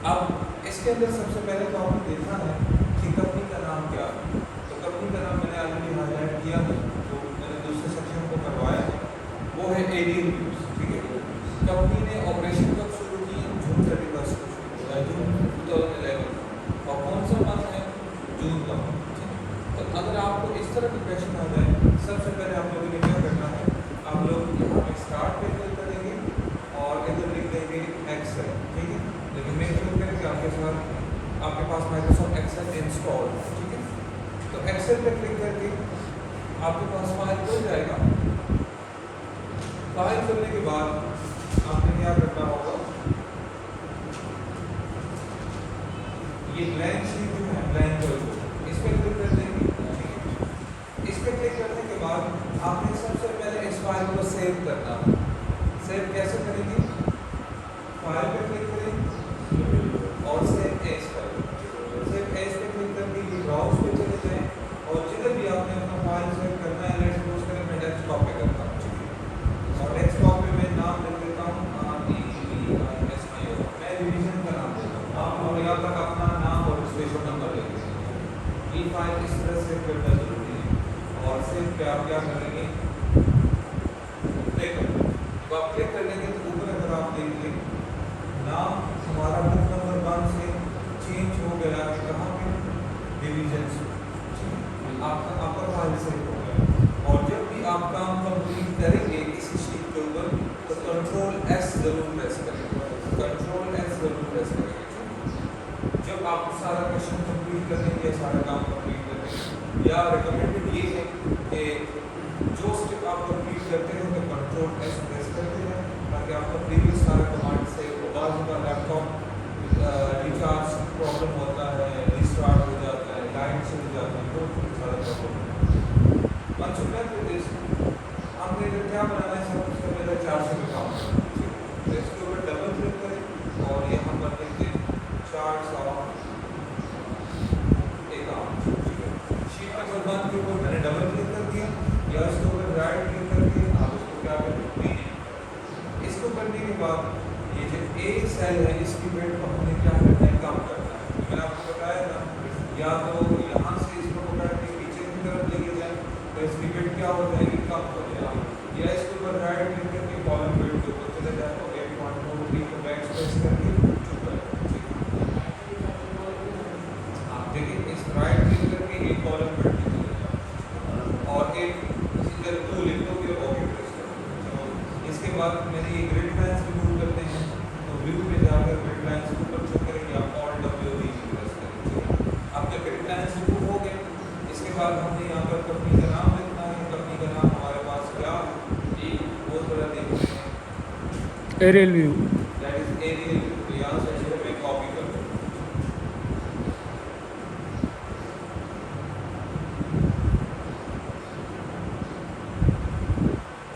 अब इसके अंदर सबसे पहले तो आपने देखना है कि कंपनी का नाम क्या है। तो कंपनी का नाम मैंने ऑलरेडी हाईलाइट किया है, तो मैंने दूसरे सेक्शन को करवाया है, वो है एरियल व्यूज। ठीक है, कंपनी ने ऑपरेशन कब शुरू की? जून 31 को शुरू किया, जून 2011। और कौन सा मंथ है? जून का मंथ। तो अगर आपको इस तरह की क्वेश्चन आ जाए, सबसे पहले आप लोगों ने क्या करना है, आप लोग यहाँ पे स्टार्ट पे क्लिक करेंगे और इधर लिख देंगे एक्सेल। ठीक है, लेकिन मेक श्योर करें कि आपके पास माइक्रोसॉफ्ट एक्सेल इंस्टॉल। ठीक है, तो एक्सेल पे क्लिक करके आपके पास फाइल खुल जाएगा। फाइल खुलने के बाद आपने क्या करना होगा, ये ब्लैंक शीट जो है, ब्लैंक इस पर क्लिक कर देंगे। ठीक है, इस पर क्लिक करने के बाद आपने सबसे पहले इस फाइल को सेव करना है। सेव कैसे करेंगे? फाइल पे क्लिक करें और सेव एज पर, सेव एज पे क्लिक करके ये ब्राउज पे चले जाएं और जिधर भी आपने अपना फाइल सेव करना है, लेट्स सपोज करें मैं डेस्कटॉप पे करता हूँ। ठीक है, और डेस्कटॉप पे मैं नाम लिख देता हूँ REVISIO, मैं रिवीजन का नाम देता हूँ। आप लोग यहाँ तक अपना नाम और रजिस्ट्रेशन नंबर लिख देंगे। ये फाइल इस तरह सेव करना जरूरी है। और सेव पे आप क्या करेंगे, देखो जब आप क्लिक कर लेंगे तो ऊपर अगर आप देख लें, नाम हमारा बुक नंबर 1 से चेंज हो गया है कहाँ पे? डिवीजन से। आपका अपर फाइल सेव हो गया। और जब भी आप काम कंप्लीट करेंगे किसी शीट के ऊपर तो कंट्रोल एस जरूर प्रेस करेंगे, कंट्रोल एस जरूर प्रेस करेंगे। जब आप सारा क्वेश्चन कंप्लीट कर लेंगे, सारा काम कंप्लीट कर लेंगे, या रिकमेंडेड ये है कि जो स्टेप आप कंप्लीट करते हैं तो कंट्रोल एस प्रेस करते हैं, ताकि आपका प्रीवियस सारा कमांड से बाद का लैपटॉप रिचार्ज प्रॉब्लम होता है, रिस्टार्ट हो जाता है, लाइट चली जाती है, तो सारा problem. Once you done with this, हमने इधर क्या बनाना है, सबसे पहले 400 का काम करना है। तो इसके ऊपर डबल क्लिक करें और यहाँ पर लिखते हैं 400 अकाउंट। ठीक है, शीट नंबर 1 के ऊपर मैंने डबल क्लिक कर दिया, या इसके ऊपर राइट क्लिक करके आप इसको क्या करें, इसको करने के बाद ये जो ए सेल है इसकी वेट को हमने क्या करना है, कम करना है। मैंने आपको बताया था, या तो यहाँ से इसको पकड़ के पीछे की तरफ लेके जाए तो इसकी वेट क्या हो जाएगी, कम हो जाएगी, या इसके ऊपर राइट क्लिक करके कॉलम वेट के ऊपर चले जाए और 8 1 2 3 को बैक स्पेस करके चुप करें। आप देखिए इस राइट क्लिक करके एक कॉलम वेट पे चले जाए और एक इधर 2 लिख दो, फिर ओके प्रेस करो। इसके बाद मैंने ये ग्रिड लाइंस रिमूव करते हैं, तो व्यू पे जाकर ग्रिड लाइंस को ऊपर चेक करेंगे, आप ऑल W प्रेस करेंगे। अब जब ग्रिड लाइंस रिमूव हो गए, इसके बाद हमने यहाँ पर कंपनी का नाम लिखना है। कंपनी का नाम हमारे पास क्या, एक बहुत बड़ा देखते हैं aerial view, that is aerial. तो यहाँ से सिर्फ मैं कॉपी कर दूँ,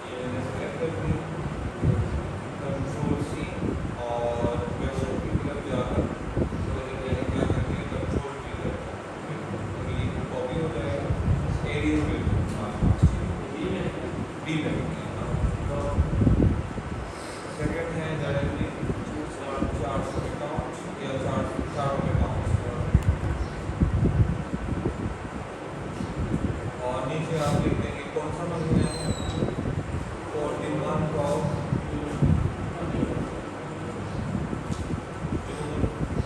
ये मैंने सेलेक्ट कर दिया, कंट्रोल सी और क्वेश्चन की तरफ जाकर तो मैंने क्या कर दिया, कंट्रोल वी कर दिया। तो ये कॉपी हो जाएगा एरियल व्यू डी में। सेकंड है डायरेक्टली 400 अकाउंट या 4 अकाउंट, और नीचे आप लिख देंगे कौन सा महीना है, 41 ऑफ जून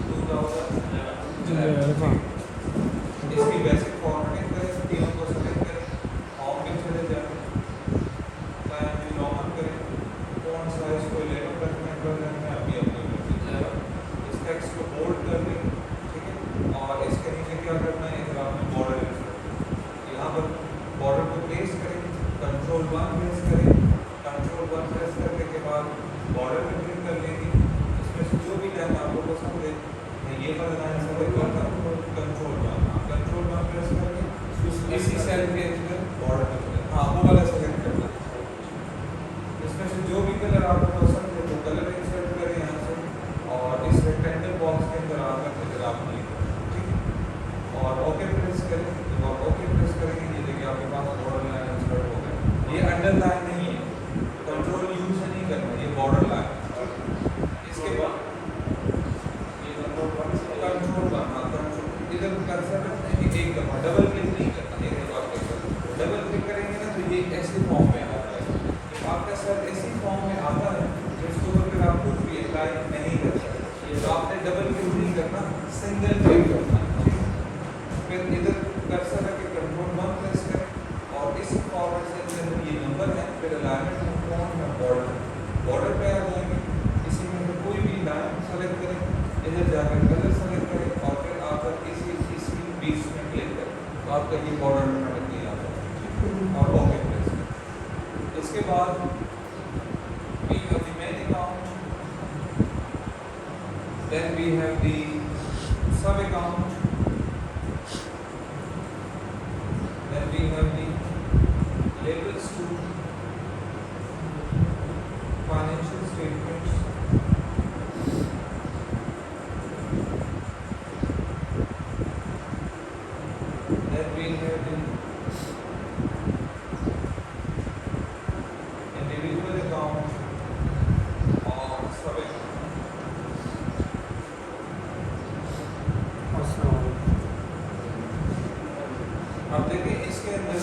2011। इसकी बेसिक फॉर्मेटिंग करें, तीनों को सेलेक्ट करें, होम पे चले जाएं, टाइम भी नॉर्मल करें, फॉन्ट साइज को 11 रखना है, अभी अपने मर्जी जाएगा। इस टेक्स्ट को बोल्ड कर लें। ठीक है, और इसके नीचे क्या करना है, इधर आपने बॉर्डर यहाँ पर बॉर्डर को प्लेस करें, कंट्रोल 1 प्रेस करें, कंट्रोल 1 प्रेस करने के बाद बॉर्डर पे क्लिक कर लेंगे। इसमें से जो भी लाइन आपको पसंद है, मैं ये वाला लाइन सेलेक्ट करता हूँ, कंट्रोल 1 प्रेस करके इसी सेल के अंदर बॉर्डर पे चले, हाँ वो वाला सेलेक्ट करना है। इसमें से जो भी कलर आपको पसंद है वो कलर इंसर्ट करें यहाँ से, और इस रेक्टेंगल बॉक्स के अंदर आकर इधर आप क्लिक करें। ठीक है, और ओके प्रेस करें। जब आप ओके प्रेस करेंगे, ये देखिए आपके पास बॉर्डर लाइन इंसर्ट हो गया। ये अंडरलाइन नहीं है, कंट्रोल यू से नहीं करना, ये बॉर्डर लाइन। इसके बाद ये अप्लाई नहीं कर सकते, तो आपने डबल क्लिक नहीं करना, सिंगल क्लिक करना है। फिर इधर कर्सर रख के कंट्रोल 1 प्रेस करें और इस फॉरवर्ड सेल के अंदर ये नंबर है, फिर अलाइनमेंट में कौन है बॉर्डर पे आ जाएंगे, इसी में से कोई भी लाइन सेलेक्ट करें, इधर जाकर कलर सेलेक्ट करें और फिर आकर इसकी बीच में क्लिक करें, तो आपका ये बॉर्डर ऑटोमेटिकली आ जाएगा और ओके प्रेस करें। इसके बाद we have the main account, then we have the sub account, then we have the labels to financial statements, then we have the individual account और सब account। अब देखिए इसके अंदर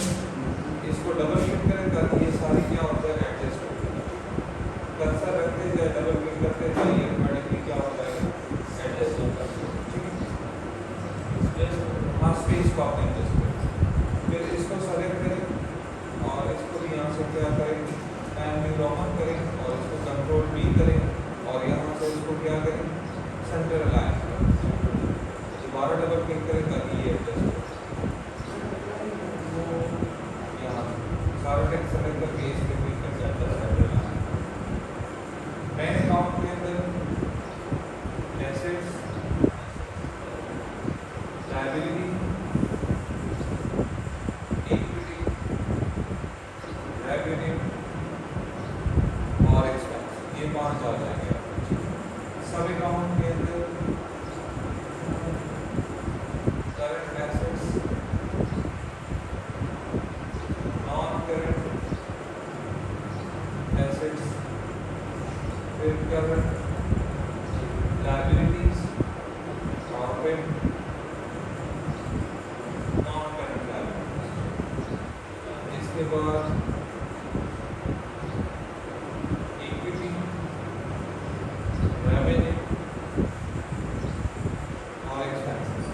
इसको डबल क्लिक करें ताकि ये सारी क्या होता है एडजस्ट हो जाए, कर्सर रखते जाए डबल क्लिक करते जाए ये ऑटोमेटिकली क्या हो जाएगा एडजस्ट हो जाएगा, ठीक है। हाँ स्पेस को आपने एडजस्ट करें, फिर इसको सेलेक्ट करें और इसको भी यहाँ से क्या करें टाइम में लॉग करें और इसको कंट्रोल B करें और यहाँ से इसको क्या करें सेंटर अलाइन करें, दोबारा डबल क्लिक करें ताकि ये एडजस्ट हो। सारा टेक्स्ट सेलेक्ट करके इस पे क्लिक करके अंदर सेंटर लाना। मेन अकाउंट के अंदर एसेट्स, लायबिलिटी, इक्विटी, रेवेन्यू और एक्सपेंस, ये 5 आ जाएंगे। सब अकाउंट के अंदर करंट एसेट्स, फिर करंट लायबिलिटीज और फिर नॉन करंट लायबिलिटीज। इसके बाद इक्विटी, रेवेन्यू और expenses.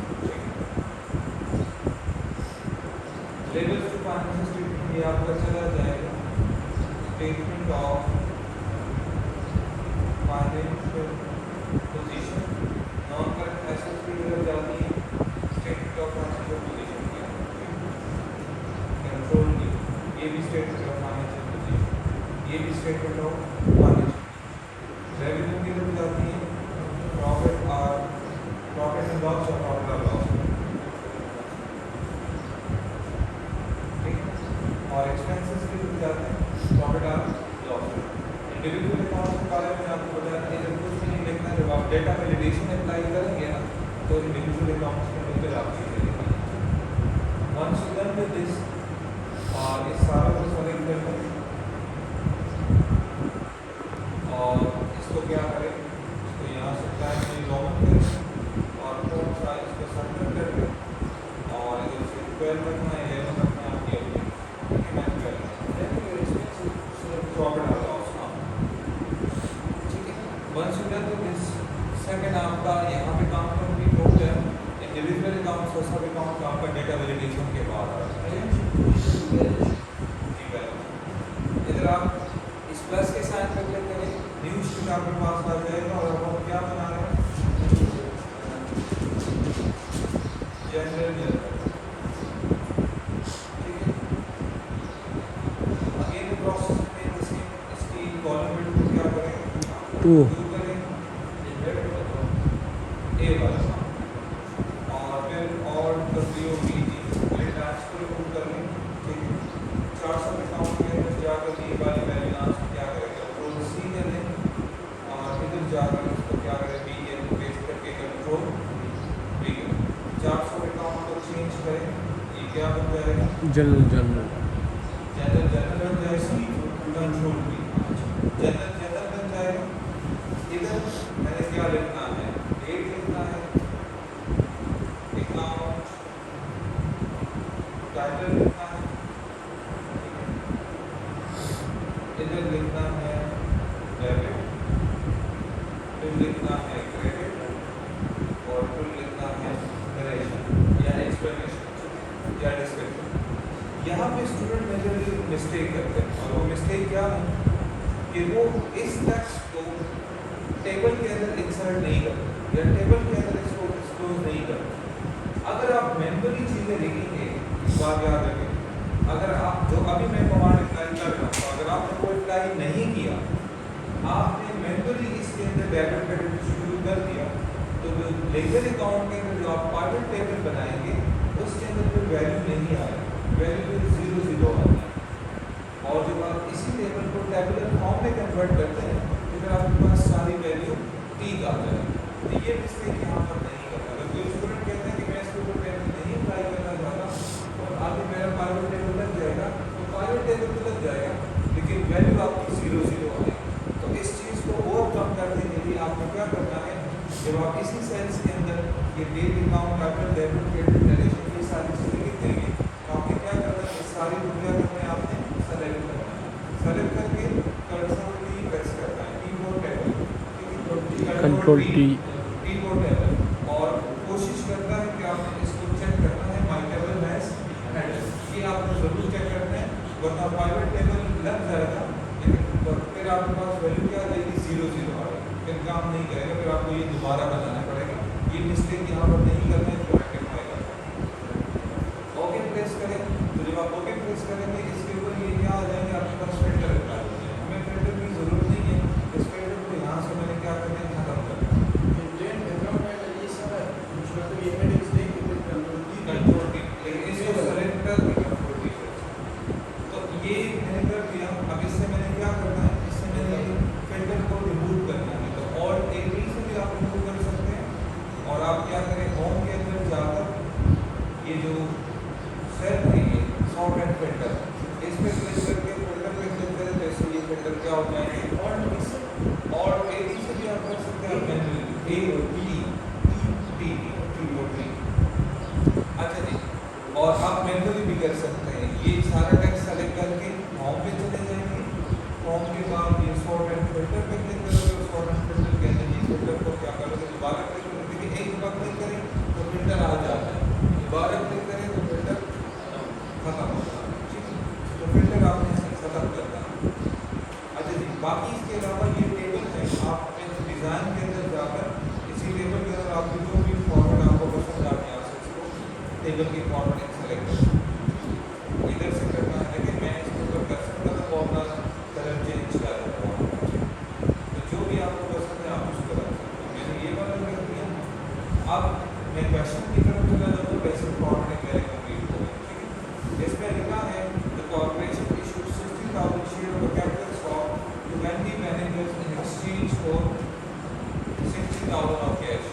Levels to financial statement ये आपका चला जाएगा, statement of financial position, non current assets की तरफ जाती है, स्टेटमेंट ऑफ फाइनेंशियल पोजीशन की कंट्रोल की, ये भी स्टेटमेंट ऑफ फाइनेंशियल पोजीशन, ये भी स्टेटमेंट ऑफ फाइनेंशियल। रेवेन्यू की तरफ जाती है, प्रॉफिट एंड लॉस और प्रॉफिट और लॉस, ठीक है। और एक्सपेंसेस की तरफ जाते हैं, प्रॉफिट और लॉस। इंडिविजुअल अकाउंट के बारे में आपको बताया था, जब कुछ भी नहीं लिखना, जब आप डेटा वैलिडेशन अप्लाई करेंगे ना तो इंडिविजुअल अकाउंट्स के अंदर आप चीजें लिखेंगे। Once you done with this और इस सारा को सेलेक्ट कर लें और इसको क्या करें, इसको यहाँ से टाइम में लॉग इन करें और फॉन्ट साइज को सेंटर कर लें और इधर से 12 रखना है, 11 रखना है आपकी अपनी, ठीक है। मैं 12 इसमें प्रॉफिट आ loss, once you done with this, second आपका यहाँ पे काम कंप्लीट हो गया। इंडिविजुअल अकाउंट और सब अकाउंट आपका डेटा वैलिडेशन के बाद आ रहा है, ठीक है। इधर आप इस प्लस के साइन कर लेते हैं, न्यू शीट आपके पास आ जाएगा और अब हम क्या बना रहे हैं जनरल जर्नल, ठीक है। अगेन प्रोसेस में इसकी कॉलम बिल्ड को क्या करें 2 ए वाला और फिर और ट्रांसफर कर लें, ठीक है। 400 अकाउंट के अंदर जाकर ये वाली वैल्यू यहाँ से क्या करेंगे कंट्रोल C कर लें और इधर जाकर इसको क्या करें B पेस्ट करके कंट्रोल B करें। 400 अकाउंट को चेंज करें, ये क्या बन जाएगा जनरल बन जाएगा, कंट्रोल B जनरल बन जाएगा। इधर मैंने क्या लिखना है, डेट लिखना है, अकाउंट टाइटल लिखना है, इधर लिखना है डेबिट फिर लिखना है क्रेडिट और फिर लिखना है नरेशन या एक्सप्लेनेशन या डिस्क्रिप्शन। यहाँ पे स्टूडेंट मेजरली मिस्टेक करते हैं और वो मिस्टेक क्या है कि वो इस टेक्स्ट को टेबल के अंदर इंसर्ट नहीं करते या टेबल के अंदर इसको डिस्क्लोज नहीं करते। अगर आप मैनुअली चीज़ें लिखेंगे, इस बात याद रखें, अगर आप जो अभी मैं कमांड अप्लाई कर रहा हूँ, अगर आपने वो अप्लाई नहीं किया, आपने मैनुअली इसके अंदर डेबिट क्रेडिट शेड्यूल कर दिया, तो जो लेजर अकाउंट के अंदर जो आप पाइवट टेबल बनाएंगे उसके अंदर कोई वैल्यू नहीं आएगी, वैल्यू 0 आती है। और जब आप इसी टेबल को टेबुलर फॉर्म में कन्वर्ट करते हैं तो फिर आपके पास सारी वैल्यू ठीक आ जाएगी। तो ये मिस्टेक यहाँ पर नहीं करना। अगर कोई स्टूडेंट कहते हैं कि मैं इसके ऊपर टेबल नहीं अप्लाई करना चाहता और आगे मेरा पाइवट टेबल लग जाएगा, तो पाइवट टेबल तो लग जाएगा लेकिन वैल्यू आपकी 0 आएगी। तो इस चीज़ को ओवरकम करने के लिए आपको क्या करना है, जब आप इसी सेल्स के अंदर ये date account capital debit credit narration ये सारी चीज़ें लिख देंगे, तो आपने क्या करना है, सारी दुनिया करना है, आपने सेलेक्ट करना है, सेलेक्ट करके कंट्रोल टी प्रेस करना है, keyboard table, control T keyboard table, और कोशिश करना है कि आपने इसको चेक करना है माय टेबल हैज हेडर, ये आपको जरूर चेक करना है, वरना पाइवट टेबल लग जाएगा लेकिन फिर आपके पास वैल्यू क्या आ जाएगी, 0 आएगी, फिर काम नहीं करेगा, फिर आपको ये दोबारा बनाना पड़ेगा। ये मिस्टेक यहाँ पर नहीं करना है, जो रेक्टिफाई करना। ओके प्रेस करें, तो जब आप ओके प्रेस करेंगे इसके ऊपर ये क्या आ जाएंगे, आपके पास फिल्टर अप्लाई हो जाएगा। हमें फिल्टर की जरूरत नहीं है, इस फिल्टर को यहाँ से मैंने क्या करना है, खत्म करना है। कंट्रोल टी, लेकिन इसको सेलेक्ट कर दिया कंट्रोल टी से, तो ये मैंने कर दिया। अब इससे मैंने क्या करना है, इससे मैंने फिल्टर को रिमूव करना है, तो ऑल्ट ए टी से भी आप रिमूव कर सकते हैं। और आप क्या करें, होम के अंदर जाकर ये जो सेल है ये सॉर्ट एंड फिल्टर, इस पे क्लिक करके फिल्टर पे क्लिक करें तो इससे ये फिल्टर क्या हो जाएंगे, ऑल्ट ए टी से भी आप कर सकते हैं, manually A T T T. अच्छा जी, और आप मैनुअली भी कर सकते हैं। ये सारा टेक्स्ट सेलेक्ट करके होम पे चले जाएंगे, होम के बाद ये सॉर्ट एंड फिल्टर पे क्लिक करोगे, सॉर्ट एंड फिल्टर के अंदर ये फिल्टर को क्या करोगे, दोबारा क्लिक करोगे, देखिए एक बार क्लिक करें तो फिल्टर आ जाता है, दोबारा क्लिक करें तो फिल्टर खत्म हो जाता है। ठीक है, तो फिल्टर आपने खत्म करना है। अच्छा जी, बाकी इसके अलावा ये टेबल है, आप डिज़ाइन के अंदर जाकर इसी टेबल के अंदर आपकी जो भी फॉर्मेट आपको पसंद आती है टेबल की फॉर्मेट सेलेक्ट करें, इधर से करना है, लेकिन मैं इसके ऊपर कर सकता था वो अपना कलर चेंज कर रहा हूँ, तो जो भी आपको पसंद है आप उसको रख सकते हो। मैंने ये वाला कर दिया। अब मैं क्वेश्चन की तरफ चला जाऊँगा, वैसे फॉर्मेट मेरे कंप्लीट हो गई। ठीक है, इसमें लिखा है the corporation issued 60,000 share of capital stock to 20 managers in exchange for 60,000 of cash.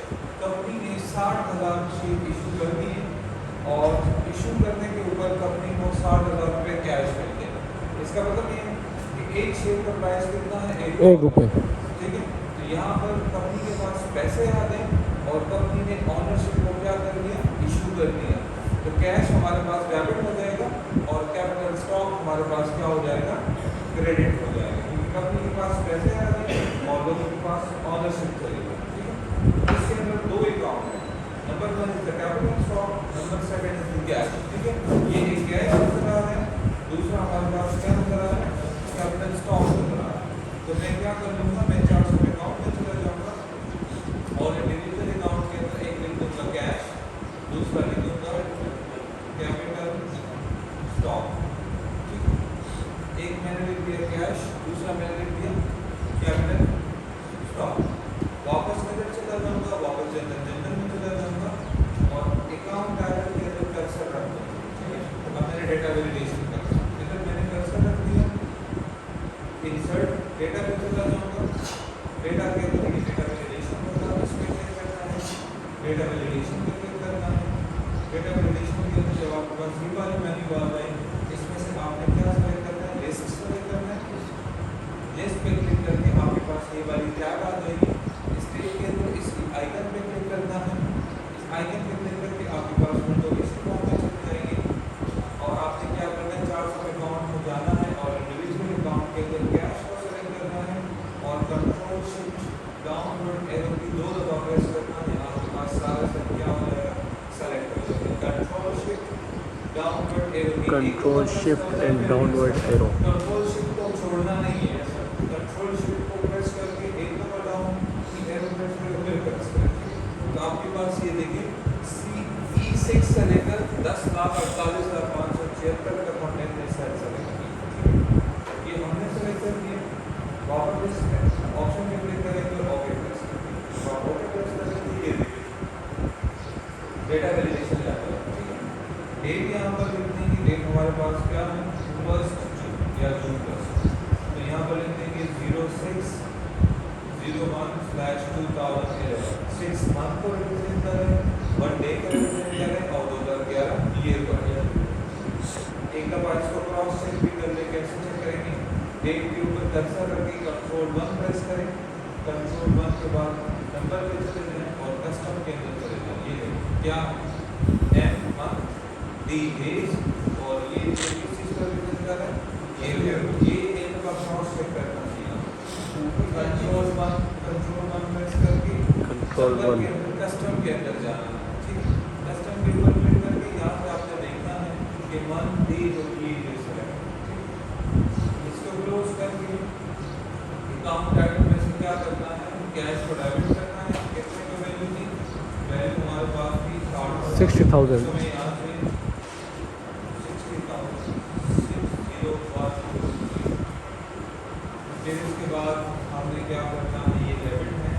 Company ने 60,000 शेयर इशू कर दिए और इशू करने के ऊपर कंपनी को 60,000 रुपये कैश मिलते हैं। इसका मतलब ये है कि एक शेयर का प्राइस कितना है, 1 रुपये। ठीक है, तो यहाँ पर कंपनी के पास पैसे आ गए और कंपनी ने ऑनरशिप को क्या कर दिया, इशू कर दिया, तो कैश हमारे पास डेबिट हो जाएगा और कैपिटल स्टॉक हमारे पास क्या हो जाएगा, क्रेडिट हो जाएगा, क्योंकि कंपनी के पास पैसे आ गए और लोगों के पास ऑनरशिप चली गई। ठीक है, इसके अंदर दो अकाउंट है, number 1 is the capital stock, number 2 is the cash. ठीक है, ये एक कैश नजर आ रहा है, दूसरा हमारे पास क्या नजर आ रहा है, कैपिटल स्टॉक नजर आ रहा है। तो मैं क्या कर लूँगा, मैं 400 अकाउंट में चला जाऊँगा और इंडिविजुअल अकाउंट के अंदर एक लिख दूँगा कैश, दूसरा लिख दूँगा कैपिटल स्टॉक। ठीक है, एक मैंने लिख दिया कैश, दूसरा मैंने लिख दिया कैपिटल स्टॉक। वापस नजर चला जाऊँगा, वापस जनरल में चला जाऊँगा और अकाउंट डायरेक्ट के अंदर कर्सर रख दूँगा। ठीक है, अब मैंने डेटा वैलिडेशन करना, इधर मैंने कर्सर रख दिया, इंसर्ट डेटा पे चला जाऊँगा, डेटा के अंदर देखिए डेटा वैलिडेशन होगा, इसमें क्लिक करना है, डेटा वैलिडेशन पे क्लिक करना है। डेटा वैलिडेशन के अंदर जब आपके पास ये वाली मेन्यू आ जाए, इसमें से आपने क्या सेलेक्ट करना है, लिस्ट सेलेक्ट करना है, लिस्ट पे क्लिक करके आपके पास ये वाली टैब आ जाएगी, के अंदर इस आइकन पे क्लिक करना है, इस आइकन पे क्लिक करके आपके पास विंडो इसी फॉर्म में चल जाएगी और आपने क्या करना है, 400 अकाउंट में जाना है और इंडिविजुअल अकाउंट के अंदर कैश को सेलेक्ट करना है और कंट्रोल शिफ्ट डाउनवर्ड एरो की 2 दफा प्रेस करना है, आपके पास सारा सब क्या हो जाएगा, सेलेक्ट हो जाएगा। कंट्रोल शिफ्ट डाउनवर्ड एरो की control shift and downward arrow. Control shift को छोड़ना नहीं है सर, कंट्रोल शिफ्ट को प्रेस करके एक दफा डाउन की एरो प्रेस करके फिर प्रेस करें। तो आपके पास ये देखिए E6 से लेकर 10,48,576 का कंटेंट है सेट सेलेक्ट। ये हमने सेलेक्ट कर दिया, वापस ऑप्शन पे क्लिक करेंगे और ओके प्रेस करेंगे। तो ओके प्रेस करेंगे, ये देखिए डेटा वैलिडेशन लेवल, ठीक है। डेट यहाँ पर लिखने की डेट हमारे पास क्या है, 1 जून या जून 1। तो यहाँ पर लिख देंगे 06/01/2011, 6 मंथ को रिप्रेजेंट करें, 1 डे को रिप्रेजेंट करें और 2011 ईयर को रिप्रेजेंट करें। एक दफा इसको क्रॉस चेक भी कर ले, कैसे चेक करेंगे, डेट के ऊपर कर्सर रखिए, कंट्रोल 1 प्रेस करें, कंट्रोल 1 के बाद नंबर पे चले जाएं और कस्टम के अंदर चले जाएं। ये क्या एम मंथ डी एज और ये किस चीज का रिप्रेजेंट कर रहा है, ये एक दफा क्रॉस चेक करना चाहिए। कंट्रोल 1 प्रेस करके कंट्रोल 1 कस्टम के अंदर जाना है, ठीक है। कस्टम के ऊपर क्लिक करके यहाँ पे आपने देखना है कि मंथ डेट और ईयर सेलेक्ट, इसको क्लोज करके अकाउंट आइटम में से क्या करना है, कैश को डेबिट करना है। कितने की वैल्यू थी, वैल्यू हमारे पास थी 60,000। तो मैं यहाँ से 60,000 फिर उसके बाद हमने क्या करना है, ये डेबिट है,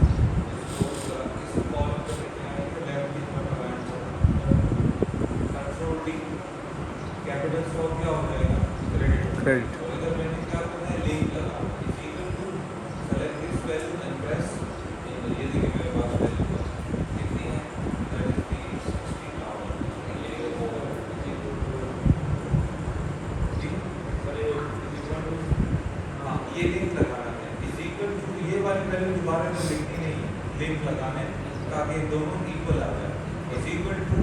इसको इस कॉलम पे लेके आएंगे, लेफ्ट की तरफ right control D, capital stock क्या हो जाएगा, क्रेडिट। और इधर मैंने क्या करना है, लिंक लगा is equal to select this value and press, ये देखिए मेरे पास वैल्यू कितनी है, दैट इज 60,000। ये ओवर हाँ, ये लिंक लगाना है इज इक्वल टू, ये वाली वैल्यू दोबारा तो लिखनी नहीं है, लिंक लगाने ताकि दोनों इक्वल आ जाए। इज इक्वल टू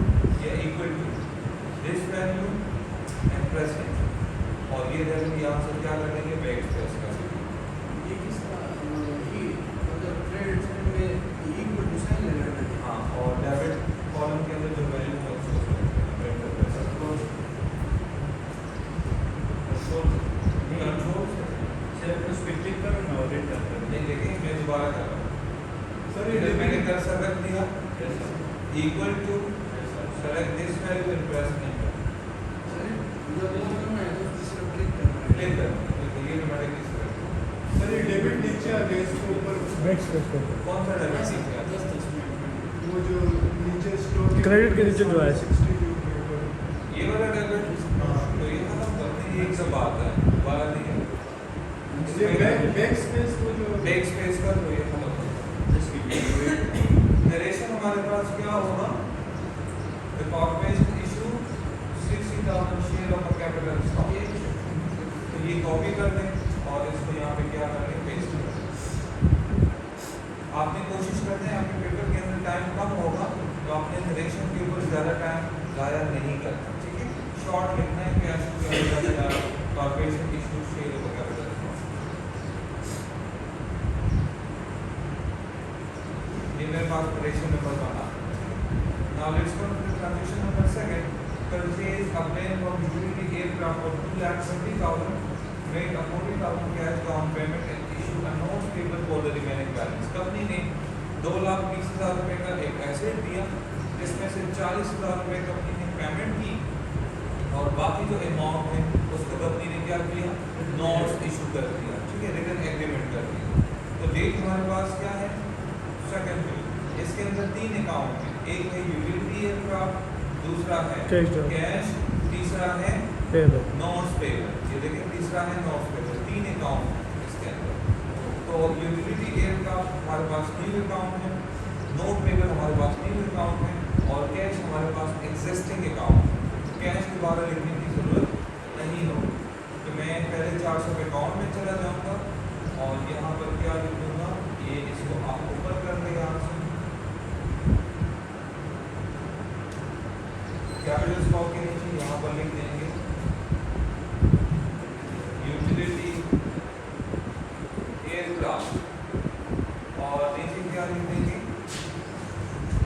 या equal to this value and press enter, और ये वैल्यू यहाँ से क्या कर देंगे, बैक स्पेस कर देंगे। ये किसका ये मतलब क्रेडिट में इक्वल टू साइन लगाना है। हाँ, और डेबिट कॉलम के अंदर जो वैल्यू है उसको कंट्रोल सिर्फ उस पे क्लिक करो ना और एंटर करो। नहीं, देखिए मैं दोबारा कर रहा हूँ सर इधर मैंने कर्सर रख दिया कैसा equal to select this value and press enter, sir जब वो करना है तो सिर्फ क्लिक करना है। क्लिक कर ये नंबर किस तरह, सर ये डेबिट नीचे आ गया, इसके ऊपर बैक स्पेस पे कौन सा डेबिट सीख गया, 10 मिनट वो जो नीचे स्टोर क्रेडिट के नीचे जो है 62 के ऊपर ये वाला डेबिट। तो ये खत्म करते हैं, एक सब आता है दोबारा नहीं है, ये बैक स्पेस वो जो बैक स्पेस का तो ये खत्म हो नरेशन हमारे पास क्या होगा, the corporation issue 60,000 share of capital stock, तो ये कॉपी कर दें और इसको यहाँ पे क्या कर दें, पेस्ट कर दें। आपने कोशिश करते हैं आपके पेपर के अंदर टाइम कम होगा तो आपने नरेशन के ऊपर ज़्यादा टाइम ज़ाया नहीं करना, ठीक है। शॉर्ट लिखना है क्या corporation issue share of capital stock, ये मेरे पास ऑपरेशन नंबर बना। Now let's go to transaction number second, purchase a plane from utility aircraft for 2,20,000, made a 40,000 cash down payment and issue a note paper for the remaining balance. Company ने 2,20,000 रुपये का एक asset दिया जिसमें से 40,000 रुपये company ने payment की और बाकी जो अमाउंट है उसको कंपनी ने क्या किया, नोट्स इशू कर दिया, ठीक है, रिटन एग्रीमेंट कर दिया। तो डेट हमारे पास क्या है, सेकंड में इसके अंदर 3 अकाउंट हैं, एक है यूटिलिटी एयरक्राफ्ट, दूसरा है कैश, तीसरा है पेबल। Notes payable. ये देखिए तीसरा है नोट्स पेबल, 3 अकाउंट है इसके अंदर। तो यूटिलिटी एयरक्राफ्ट हमारे पास न्यू अकाउंट है, नोट पेबल हमारे पास न्यू अकाउंट है और कैश हमारे पास एग्जिस्टिंग अकाउंट है। कैश दोबारा लिखने की जरूरत नहीं होगी, तो मैं पहले 400 अकाउंट में चला जाऊंगा और यहाँ पर क्या लिख दूंगा, ये इसको आप ऊपर कर दें यहाँ से, कैपिटल स्टॉक के नीचे यहाँ पर लिख देंगे यूटिलिटी एयरक्राफ्ट और नीचे क्या लिख देंगे,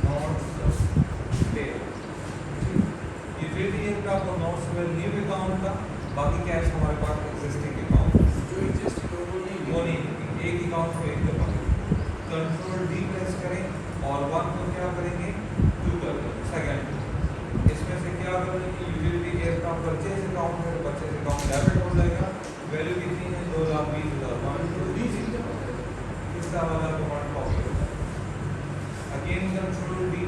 नोट्स पेड। यूटिलिटी एयरक्राफ्ट और नोट्स पेड न्यू अकाउंट का, बाकी कैश हमारे पास एग्जिस्टिंग अकाउंट जो एग्जिस्ट हो वो नहीं वो नहीं, एक अकाउंट में एक दफा कंट्रोल डी प्रेस करें और वन को क्या करेंगे, टू कर दें सेकंड। इसमें से क्या करेंगे कि यूटिलिटी एयरक्राफ्ट परचेज अकाउंट है, परचेज अकाउंट डेबिट हो जाएगा। वैल्यू कितनी है, 2,20,000। इसका वाला कमांड कॉपी होता है, अगेन कंट्रोल डी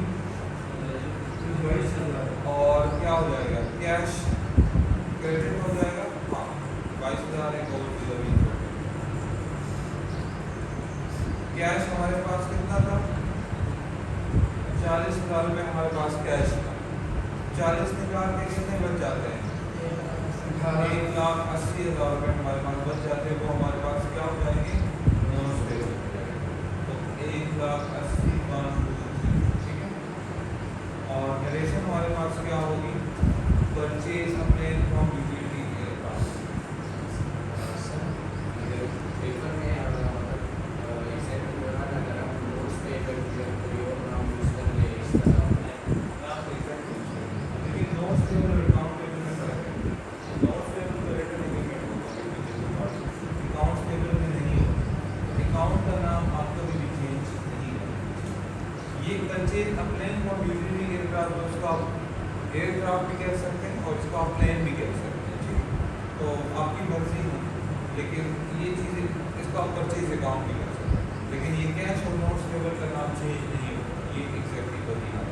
और क्या हो जाएगा, कैश क्रेडिट हो जाएगा। हाँ 22,000 एक और कैश हमारे पास कितना था, 40,000 रुपये हमारे पास कैश था। 40 निकाल के कितने बच जाते हैं, 1,80,000 रुपये हमारे पास बच जाते हैं। वो हमारे पास क्या हो जाएंगे, नोट्स पे हो जाएंगे। तो 1,80,000, ठीक है। और नरेशन हमारे पास क्या होगी, परचेज अपने फ्रॉम यूटिलिटी एयरक्राफ्ट। पेपर में एग्जैक्ट होगा ना, अगर हम नोट्स पे कोई और नाम यूज कर ले इस तरह लेकिन नोट्स टेबल और अकाउंट टेबल में फर्क है। नोट्स टेबल तो रिटन एग्रीमेंट होता है, अकाउंट टेबल में नहीं होता। अकाउंट का नाम आपका भी चेंज नहीं है। ये परचेज अपलेन फॉर यूटिलिटी एयरक्राफ्ट, उसको आप एयरक्राफ्ट भी कह सकते हैं और इसको आप प्लेन भी कह सकते हैं, ठीक है। तो आपकी मर्जी है, लेकिन ये चीज़ें इसको आप परचेज अकाउंट भी कर सकते हैं, लेकिन ये कैश और नोट्स टेबल का नाम चेंज नहीं होगा, ये एग्जैक्टली वही है।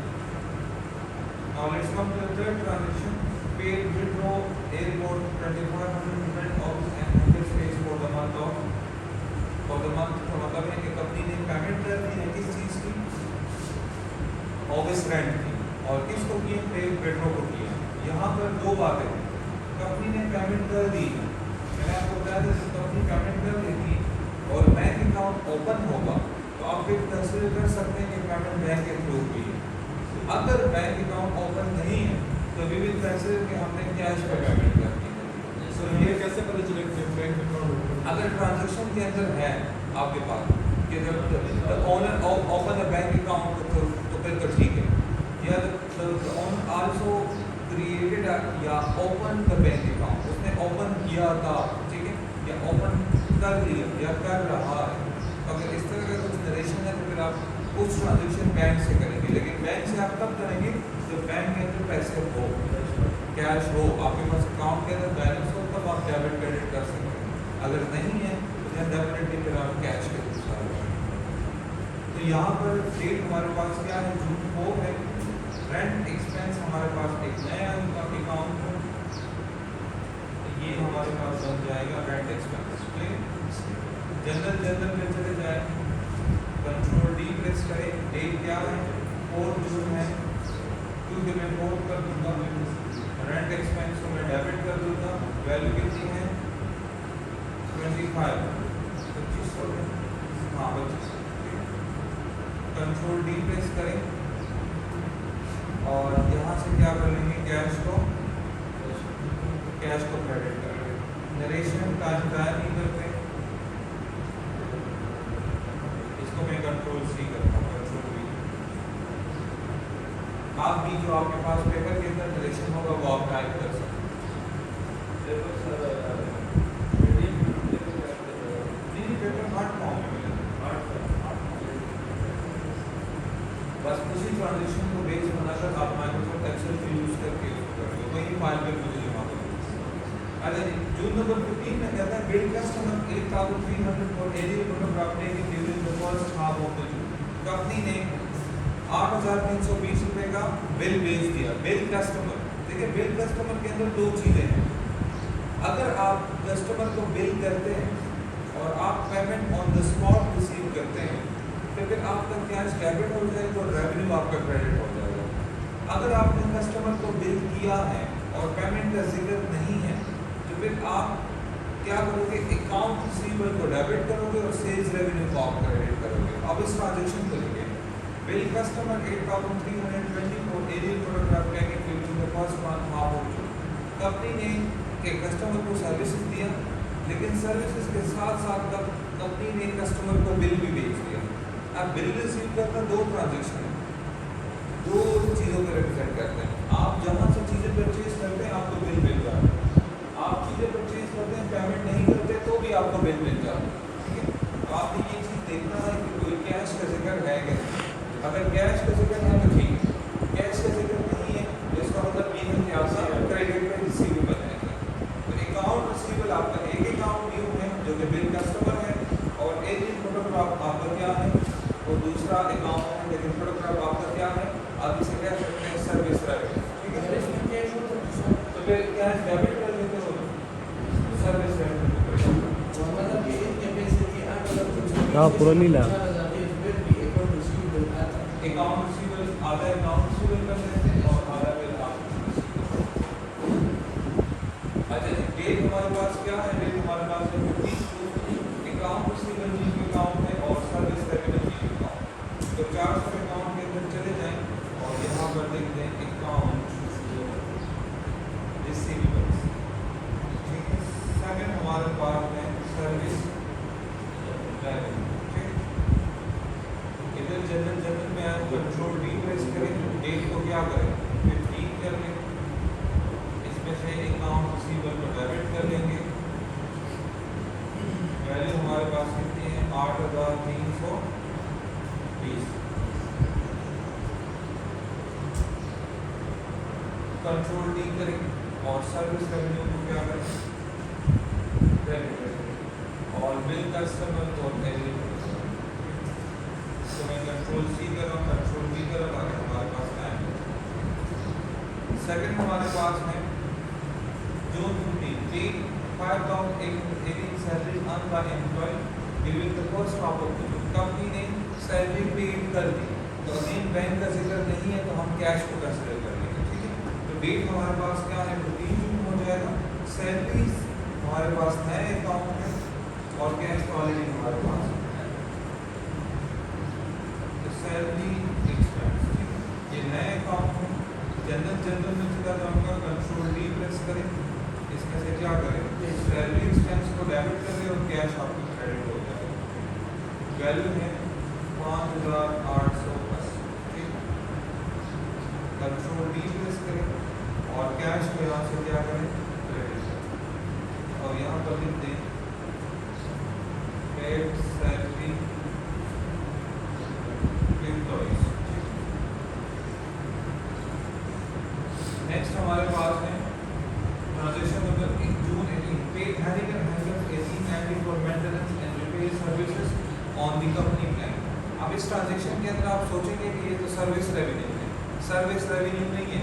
Now let's come to the third transaction, paid withdraw airport 2,500 of an annual space for the month of, for the month का मतलब है कि कंपनी ने पेमेंट कर दी है किस चीज़ की, ऑफिस रेंट की, और किसको की, पेड withdraw को किया। यहाँ पर दो बातें हैं, कंपनी ने पेमेंट कर दी है, मैंने आपको बताया था जब कंपनी पेमेंट कर देगी और बैंक अकाउंट ओपन होगा तो आप फिर कंसिडर कर सकते हैं कि पेमेंट बैंक के थ्रू हुई है। अगर बैंक अकाउंट ओपन नहीं है तो वी विल कंसीडर कि हमने कैश पे पेमेंट कर दी है। सर ये कैसे पता चलेगा कि बैंक अकाउंट अगर ट्रांजैक्शन के अंदर है आपके पास कि जब owner open a bank account तो फिर तो ठीक है, या द ओनर आल्सो क्रिएटेड या ओपन द बैंक अकाउंट, उसने ओपन किया था, ठीक है, या ओपन कर लिया या कर रहा है। अगर इस तरह का कुछ नरेशन है तो फिर आप कुछ ट्रांजेक्शन बैंक से करेंगे, लेकिन बैंक से आप तब करेंगे जब बैंक के अंदर पैसे हो, कैश हो, आपके पास अकाउंट के अंदर बैलेंस हो, तब आप डेबिट क्रेडिट कर सकते हैं। अगर नहीं है तो डेफिनेटली फिर आप कैश के थ्रू सारा। तो यहाँ पर डेट हमारे पास क्या है, जून 4 है। रेंट एक्सपेंस हमारे पास एक नया अकाउंट है, ये हमारे पास बन जाएगा रेंट एक्सपेंस। जनरल में चले जाए, कंट्रोल डी प्रेस करें, डेट क्या है, 4 जून है, क्योंकि मैं 4 कर दूंगा, रेंट एक्सपेंस को मैं डेबिट कर दूंगा। वैल्यू कितनी है, 25, 2500, हाँ 2500। कंट्रोल डी प्रेस करें और यहाँ से क्या कर लेंगे, कैश को क्रेडिट कर लेंगे। नरेशन का इंतजार नहीं करते, इसको मैं कंट्रोल सी करता हूँ, कंट्रोल वी। आप भी जो आपके पास पेपर के अंदर नरेशन होगा वो आप टाइप कर सकते हैं। पेपर हार्ड फॉर्म में मिलेगा, बस उसी ट्रांजेक्शन को बेस बनाकर आप माइक्रोसॉफ्ट एक्सेल को यूज करके करेंगे, वही फाइल पे मुझे जमा करेंगे। अच्छा जी, जून नंबर 15 में कहता है bill customer 8,300 for aerial photograph taken during the first half of the June. Company ने 8,320 रुपए का बिल भेज दिया, बिल कस्टमर। देखिए बिल कस्टमर के अंदर दो चीज़ें हैं, अगर आप कस्टमर को बिल करते हैं और आप payment on the spot receive करते हैं तो फिर आपका कैश डेबिट हो जाएगा और रेवेन्यू आपका क्रेडिट हो जाएगा। अगर आपने कस्टमर को बिल किया है और पेमेंट का जिक्र नहीं है तो फिर आप क्या करोगे, अकाउंट रिसीवेबल को डेबिट करोगे और सेल्स रेवेन्यू को आप क्रेडिट करोगे। अब इस ट्रांजेक्शन को लेंगे, bill customer 8,320 for aerial photograph taken during the first month half of June. Company ने एक कस्टमर को सर्विसेज दिया, लेकिन सर्विसेज के साथ साथ कंपनी ने कस्टमर को बिल भी भेज दिया। अब बिल रिसीव करना दो ट्रांजेक्शन है, दो चीज़ों को रिप्रेजेंट करते हैं। आप जहाँ से चीज़ें परचेज करते हैं आपको बिल मिल जाता है, आप चीज़ें परचेज करते हैं पेमेंट नहीं करते तो भी आपको बिल मिल जाता है, ठीक है। तो आपने ये चीज़ देखना है कि कोई कैश का जिक्र है क्या। अगर कैश का जिक्र है तो ठीक है, कैश का जिक्र नहीं है तो इसका मतलब ये है कि आपका क्रेडिट पे रिसीवेबल है। तो अकाउंट रिसीवेबल आपका एक अकाउंट ड्यू है जो कि बिल कस्टमर है, और एजेंट फोटोग्राफ आपका क्या है वो दूसरा अकाउंट है, लेकिन फोटोग्राफ आपका क्या है आप इसे कह सकते हैं सर्विस रेवेन्यू, ठीक है। तो फिर कैश डेबिट कर लेते हो सर्विस रेवेन्यू हाँ पूरा नहीं ला अकाउंट रिसीवेबल आधा अकाउंट रिसीवेबल कर देते हैं और आधा बिल आप। अच्छा डेट हमारे पास क्या है, डेट हमारे पास है 15 अकाउंट रिसीवेबल जी के अकाउंट है और सर्विस रेवेन्यू जी के अकाउंट। तो 400 अकाउंट के अंदर चले जाएं और यहाँ पर लिख दें अकाउंट रिसीवेबल्स, ठीक है। सेकंड हमारे पास है सर्विस रेवेन्यू, ठीक है। इधर जनरल में आप कंट्रोल डी प्रेस करें, डेट को क्या करें 15 कर लें, इसमें से अकाउंट रिसीवेबल को डेबिट कर लेंगे। वैल्यू हमारे पास कितनी है 8320। कंट्रोल डी करें और सर्विस रेवेन्यू को क्या करें डेबिट करें और बिल कस्टमर को डेबिट करें। तो मैं कंट्रोल सी कर रहा हूँ, कंट्रोल वी कर रहा हूँ, हमारे पास टाइम। सेकंड हमारे पास है June 15 5,018 salary earn by employ during the first half of the month. Company ने सैलरी पेड कर दी तो अगेन बैंक का जिक्र नहीं है तो हम कैश को कंसीडर कर लेंगे, ठीक है। तो डेट हमारे पास क्या है 15 जून हो जाएगा। सैलरीज हमारे पास नए अकाउंट है और कैश तो ऑलरेडी हमारे पास है। सैलरी एक्सपेंस, ठीक है, ये नए अकाउंट है। जनरल में चला जाऊंगा, कंट्रोल डी प्रेस करें, इसमें से क्या करें सैलरी एक्सपेंस को डेबिट करें और कैश आपको क्रेडिट हो जाएगा। वैल्यू है 5880, ठीक है। कंट्रोल डी प्रेस करें और कैश को यहाँ से क्या करें क्रेडिट करें और यहाँ पर लिख दें पेड सैलरी एम्प्लॉइज। नेक्स्ट हमारे पास है transaction number June 18 paid Harrigan hangers 1890 for maintenance and repair services on the company plan. अब इस ट्रांजेक्शन के अंदर आप सोचेंगे कि ये तो सर्विस रेवेन्यू है, सर्विस रेवेन्यू नहीं है।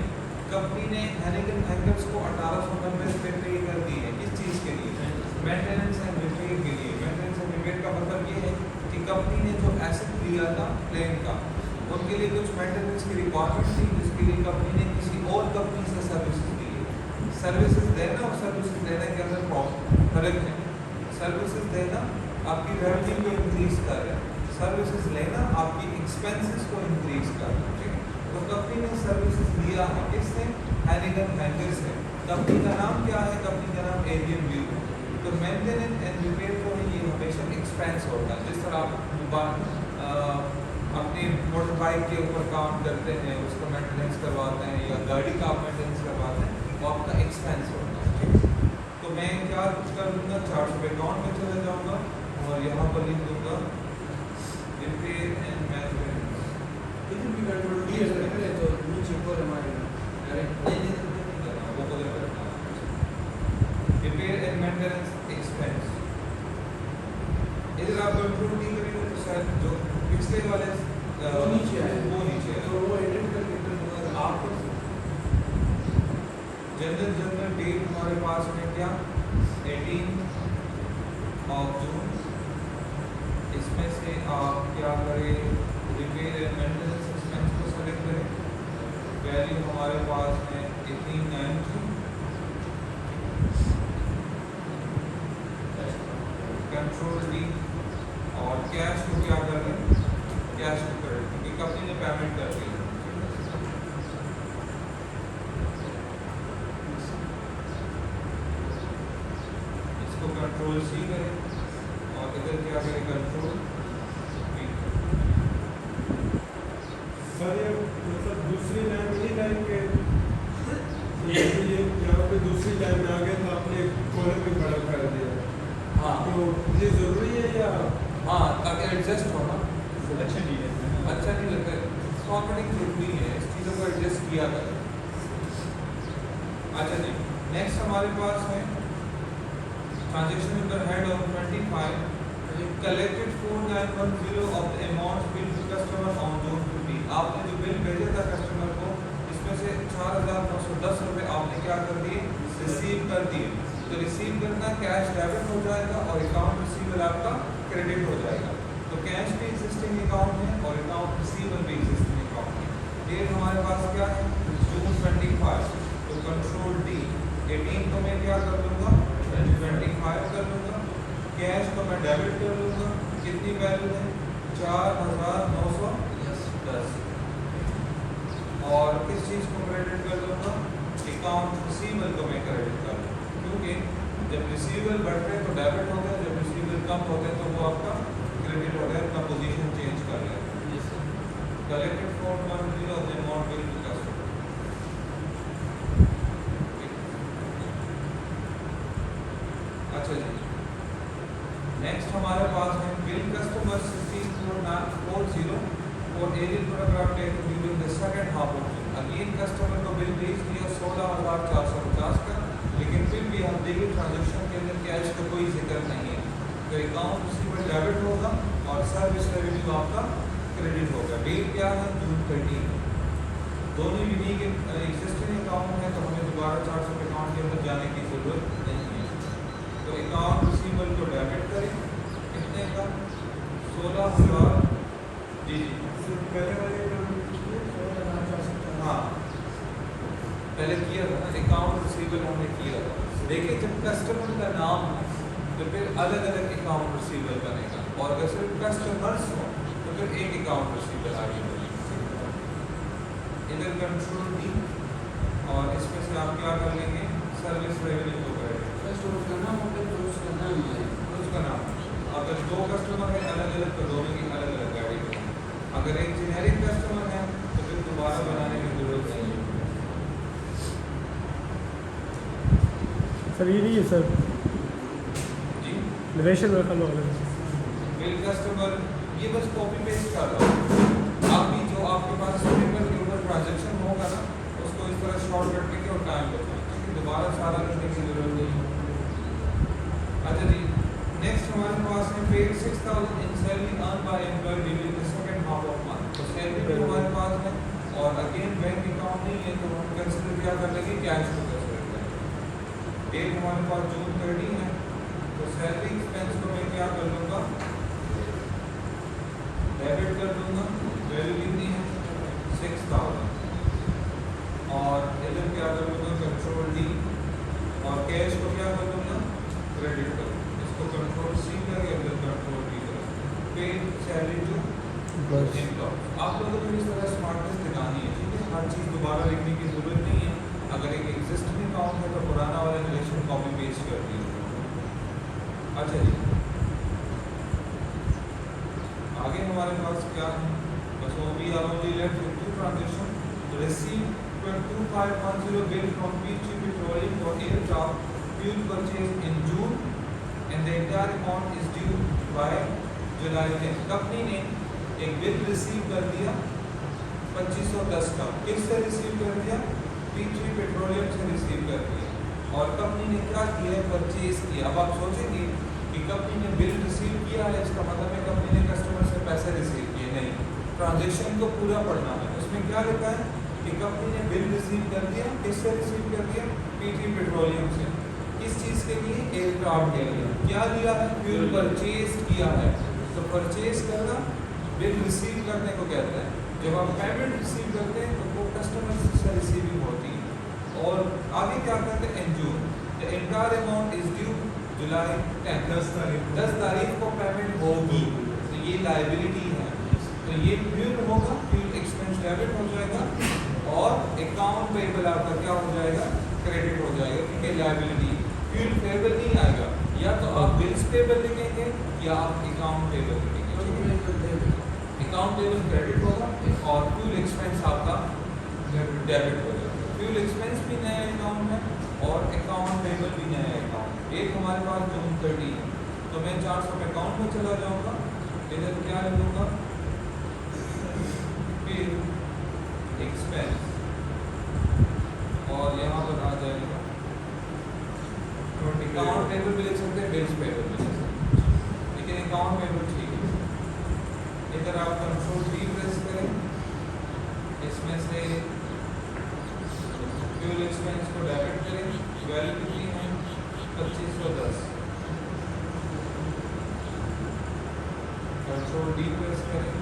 कंपनी ने हैरिगन हैंगर्स को 1890 रुपये पे कर दी है, किस चीज़ के लिए मेंटेनेंस एंड रिपेयर के लिए। मेंटेनेंस एंड रिपेयर का मतलब ये है कि कंपनी ने जो एसेट लिया था प्लेन का उनके लिए कुछ मेंटेनेंस की रिक्वायरमेंट थी, जिसके लिए कंपनी ने किसी और कंपनी से सर्विसेज ली है। सर्विसेज देना और सर्विसेज लेने के अंदर फर्क है। सर्विसेज देना आपकी रेवेन्यू को इंक्रीज कर रहा है, सर्विसेज लेना आपकी एक्सपेंसेस को इंक्रीज कर रहा है, ठीक है। तो कंपनी ने सर्विसेज लिया है किससे हैरिगन हैंगर्स से। कंपनी का नाम क्या है, कंपनी का नाम एरियन व्यू है। तो मेंटेनेंस एंड रिपेयर को ये हमेशा एक्सपेंस होता है। जिस तरह आप अपनी मोटर बाइक के ऊपर काम करते हैं, उसको मेंटेनेंस करवाते हैं या गाड़ी का आप मेंटेनेंस करवाते हैं, वो आपका एक्सपेंस होता है, ठीक है। तो मैं क्या कर दूँगा 400 अकाउंट में चले जाऊँगा और यहाँ पर लिख दूँगा रिपेयर एंड मेंटेनेंस। इधर भी कंट्रोल डी है तो नीचे ऊपर हमारे वो कलर करना रिपेयर एंड मेंटेनेंस एक्सपेंस। इधर आप कंट्रोल डी करेंगे तो शायद जो पिछले वाले वो नीचे आए, वो नीचे है तो वो एडिट करके आपको जनरल डेट हमारे पास में क्या 18 ऑफ जून। इसमें से आप क्या करें रिपेयर एंड मेंटेनेंस एक्सपेंस को सेलेक्ट करें। वैल्यू हमारे पास में 1890। कंट्रोल डी और कैश को क्या कर रहे हैं कैश को क्रेडिट, क्योंकि कंपनी ने पेमेंट कर दी। इसको कंट्रोल सी करें और इधर क्या करें कंट्रोल वी। सर ये मतलब दूसरी लाइन नहीं लाइन के ये यहाँ पे दूसरी लाइन में आ गया तो आपने कॉलम भी बड़ा कर दिया। हाँ तो ये जरूरी है या हाँ, ताकि एडजस्ट हो ना, अच्छा नहीं है अच्छा नहीं लगता है। फॉर्मेटिंग जरूरी है, इस चीज़ों को एडजस्ट किया करें। अच्छा जी, नेक्स्ट हमारे पास है transaction number head of 25, collected 4910 of the amount bill to customer on June 15। आपने जो बिल भेजा था कस्टमर को, इसमें से 4910 रुपये आपने क्या कर दिए, रिसीव कर दिए। तो रिसीव करना कैश डेबिट हो जाएगा और अकाउंट रिसीवेबल आपका क्रेडिट हो जाएगा। तो कैश भी एग्जिस्टिंग अकाउंट है और अकाउंट रिसीवेबल भी एग्जिस्टिंग अकाउंट है। डेट हमारे पास क्या है, जून 25। तो कंट्रोल डी, 18 को मैं क्या कर लूँगा, 25 कर लूँगा। कैश को मैं डेबिट कर लूँगा, कितनी वैल्यू है, 4910। और किस चीज़ को क्रेडिट कर दूँगा, अकाउंट रिसीवेबल को मैं क्रेडिट कर दूँगा, क्योंकि जब रिसीवेबल बढ़ रहे तो डेबिट हो गया, जब रिसीवेबल कम होते हैं तो वो आपका क्रेडिट हो गया, अपना पोजीशन चेंज कर लिया। Collected 410 of the amount bill to customer. अच्छा जी, नेक्स्ट हमारे पास है बिल कस्टमर 164940 और aerial paragraph taken during the second half of June. Again customer को बिल भेज दिया 16,450 का, लेकिन फिर भी हम देखिए ट्रांजेक्शन के अंदर कैश का कोई जिक्र नहीं है। तो अकाउंट रिसीवेबल डेबिट होगा और सर्विस रेवेन्यू आपका क्रेडिट होगा। डेट क्या है, जून 13। दोनों यूनिक एग्जिस्टिंग अकाउंट है, तो हमें दोबारा 400 अकाउंट के अंदर जाने की जरूरत नहीं है। तो अकाउंट रिसीवेबल को डेबिट करें, कितने का, 16,000। जी जी पहले वाले हाँ, पहले किया था ना, अकाउंट रिसीवेबल हमने किया था। देखिए जब कस्टमर का नाम है तो फिर अलग अलग अकाउंट रिसीवेबल बनेगा, और अगर सिर्फ कस्टमर्स हो तो फिर एक अकाउंट रिसीवेबल आगे बनेगा। इधर कंट्रोल डी, और इसमें से आप क्या कर लेंगे, सर्विस रेवेन्यू को करेंगे, उसका नाम। अगर दो कस्टमर है अलग अलग तो दोनों की अलग अलग गाड़ी होगी। अगर एक जेनेरिक कस्टमर है तो फिर दोबारा बनाने की जरूरत नहीं है। सर ये नहीं है सर, जी, नरेशन रखा लो अलग। बिल कस्टमर ये बस कॉपी पेस्ट कर रहा हूँ। आप भी जो आपके पास पेपर के ऊपर ट्रांजेक्शन होगा ना, उसको इस तरह शॉर्टकट लेके और टाइम बचाएं, क्योंकि दोबारा सारा करने की जरूरत नहीं है। अच्छा जी, नेक्स्ट हमारे पास है paid 6,000 in salary earn by employ during the second half of month. तो सैलरी भी हमारे पास है, और अगेन बैंक अकाउंट नहीं है तो हम कंसीडर क्या कर लेंगे, कैश को कंसीडर करेंगे। डेट हमारे पास जून 30 है, तो सैलरी एक्सपेंस को मैं क्या कर लूँगा, डेबिट कर दूँगा। वैल्यू कितनी है, 6,000। और इधर क्या कर लूँगा, कंट्रोल डी, और कैश को क्या कर दूँगा, क्रेडिट कर। इसको कंट्रोल सी करके अंदर कंट्रोल डी करें। Paid salary to employ. आप लोगों को इस तरह स्मार्टनेस दिखानी है, ठीक है, हर चीज़ दोबारा लिखने की जरूरत नहीं है। अगर एक एग्जिस्टिंग अकाउंट है तो पुराना वाला रिलेशन कॉपी पेस्ट कर दीजिए। अच्छा जी, आगे हमारे पास क्या है, बस वो भी only left with two transaction. Receive 2510 bill from PG Petroleum for aircraft fuel purchase in June and the entire amount is due by July 10. Company ने एक बिल रिसीव कर दिया 2510 का, किससे रिसीव कर दिया, PG पेट्रोलियम से रिसीव कर दिया, और कंपनी ने क्या किया है, परचेज किया। अब आप सोचेंगे कि कंपनी ने बिल रिसीव किया है, इसका मतलब है कंपनी ने कस्टमर से पैसे रिसीव किए, नहीं। ट्रांजेक्शन को पूरा पढ़ना है, उसमें क्या लिखा है कि कंपनी ने बिल रिसीव कर दिया, किससे रिसीव कर दिया, पीजी पेट्रोलियम से। किस चीज़ के लिए, एयरक्राफ्ट के लिए। क्या लिया है, फ्यूल परचेज किया है। तो परचेज करना बिल रिसीव करने को कहता है। जब आप पेमेंट रिसीव करते हैं तो वो कस्टमर से रिसीविंग होती है। और आगे क्या कहते हैं, ensure the entire amount is due July 10 तारीख को पेमेंट होगी। तो ये लाइबिलिटी है, तो ये फ्यूल होगा, फ्यूल एक्सपेंस डेबिट हो जाएगा, और अकाउंट पेबल आपका क्या हो जाएगा, क्रेडिट हो जाएगा, क्योंकि लाइबिलिटी। फ्यूल पेबल नहीं आएगा, या तो आप बिल्स पेबल लिखेंगे या आप अकाउंट पेबल लिखेंगे। अकाउंट टेबल क्रेडिट होगा और फ्यूल एक्सपेंस आपका डेबिट हो जाएगा। फ्यूल एक्सपेंस भी नया अकाउंट है और अकाउंट पेबल भी नया अकाउंट। एक हमारे पास जून 30 है, तो मैं 400 अकाउंट में चला जाऊंगा, इधर क्या लिखूंगा, फ्यूल एक्सपेंस, और यहाँ पर आ जाएगा अकाउंट पेबल भी लिख सकते हैं, बिल्स पेबल भी लिख सकते हैं, लेकिन अकाउंट पेबल ठीक है। इधर आप कंट्रोल डी प्रेस करें, इसमें से फ्यूल एक्सपेंस को डेबिट करें, वैल्यू कितनी है 2510, कंट्रोल डी प्रेस करें,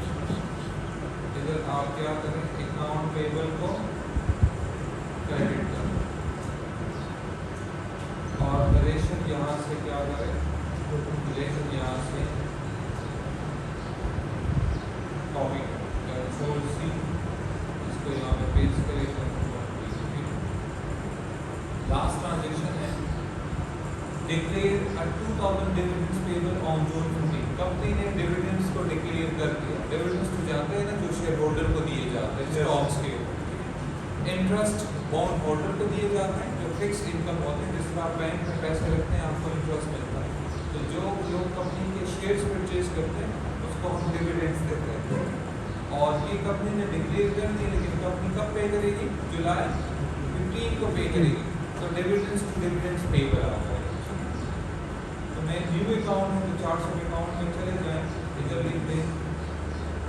इधर आप क्या करें, अकाउंट पेबल को क्रेडिट करें और नरेशन यहाँ से क्या करें, नरेशन यहाँ से कॉपी करें, कंट्रोल सी, इसको यहाँ पे पेस्ट करें, लास्ट ट्रांजेक्शन है declare 2000 dividends payable on June 15। Company ने डिविडेंड्स को डिक्लेयर कर दिया। डिविडेंड्स तो जानते हैं ना, जो शेयर होल्डर को दिए जाते हैं स्टॉक्स के ऊपर। इंटरेस्ट बॉन्ड होल्डर को दिए जाते हैं, जो फिक्स इनकम होते हैं, जिसमें आप बैंक में पैसे रखते हैं आपको इंटरेस्ट मिलता है। तो जो लोग कंपनी के शेयर्स परचेज करते हैं उसको हम डिविडेंड्स देते हैं। और ये कंपनी ने डिक्लेयर कर दी, लेकिन कंपनी कब पे करेगी, जुलाई 15 को पे करेगी, तो डिविडेंड्स टू डिविडेंड्स पेबल आ जाएगा। तो मैं न्यू अकाउंट है तो 400 अकाउंट में चले जाएं, इधर लिख दें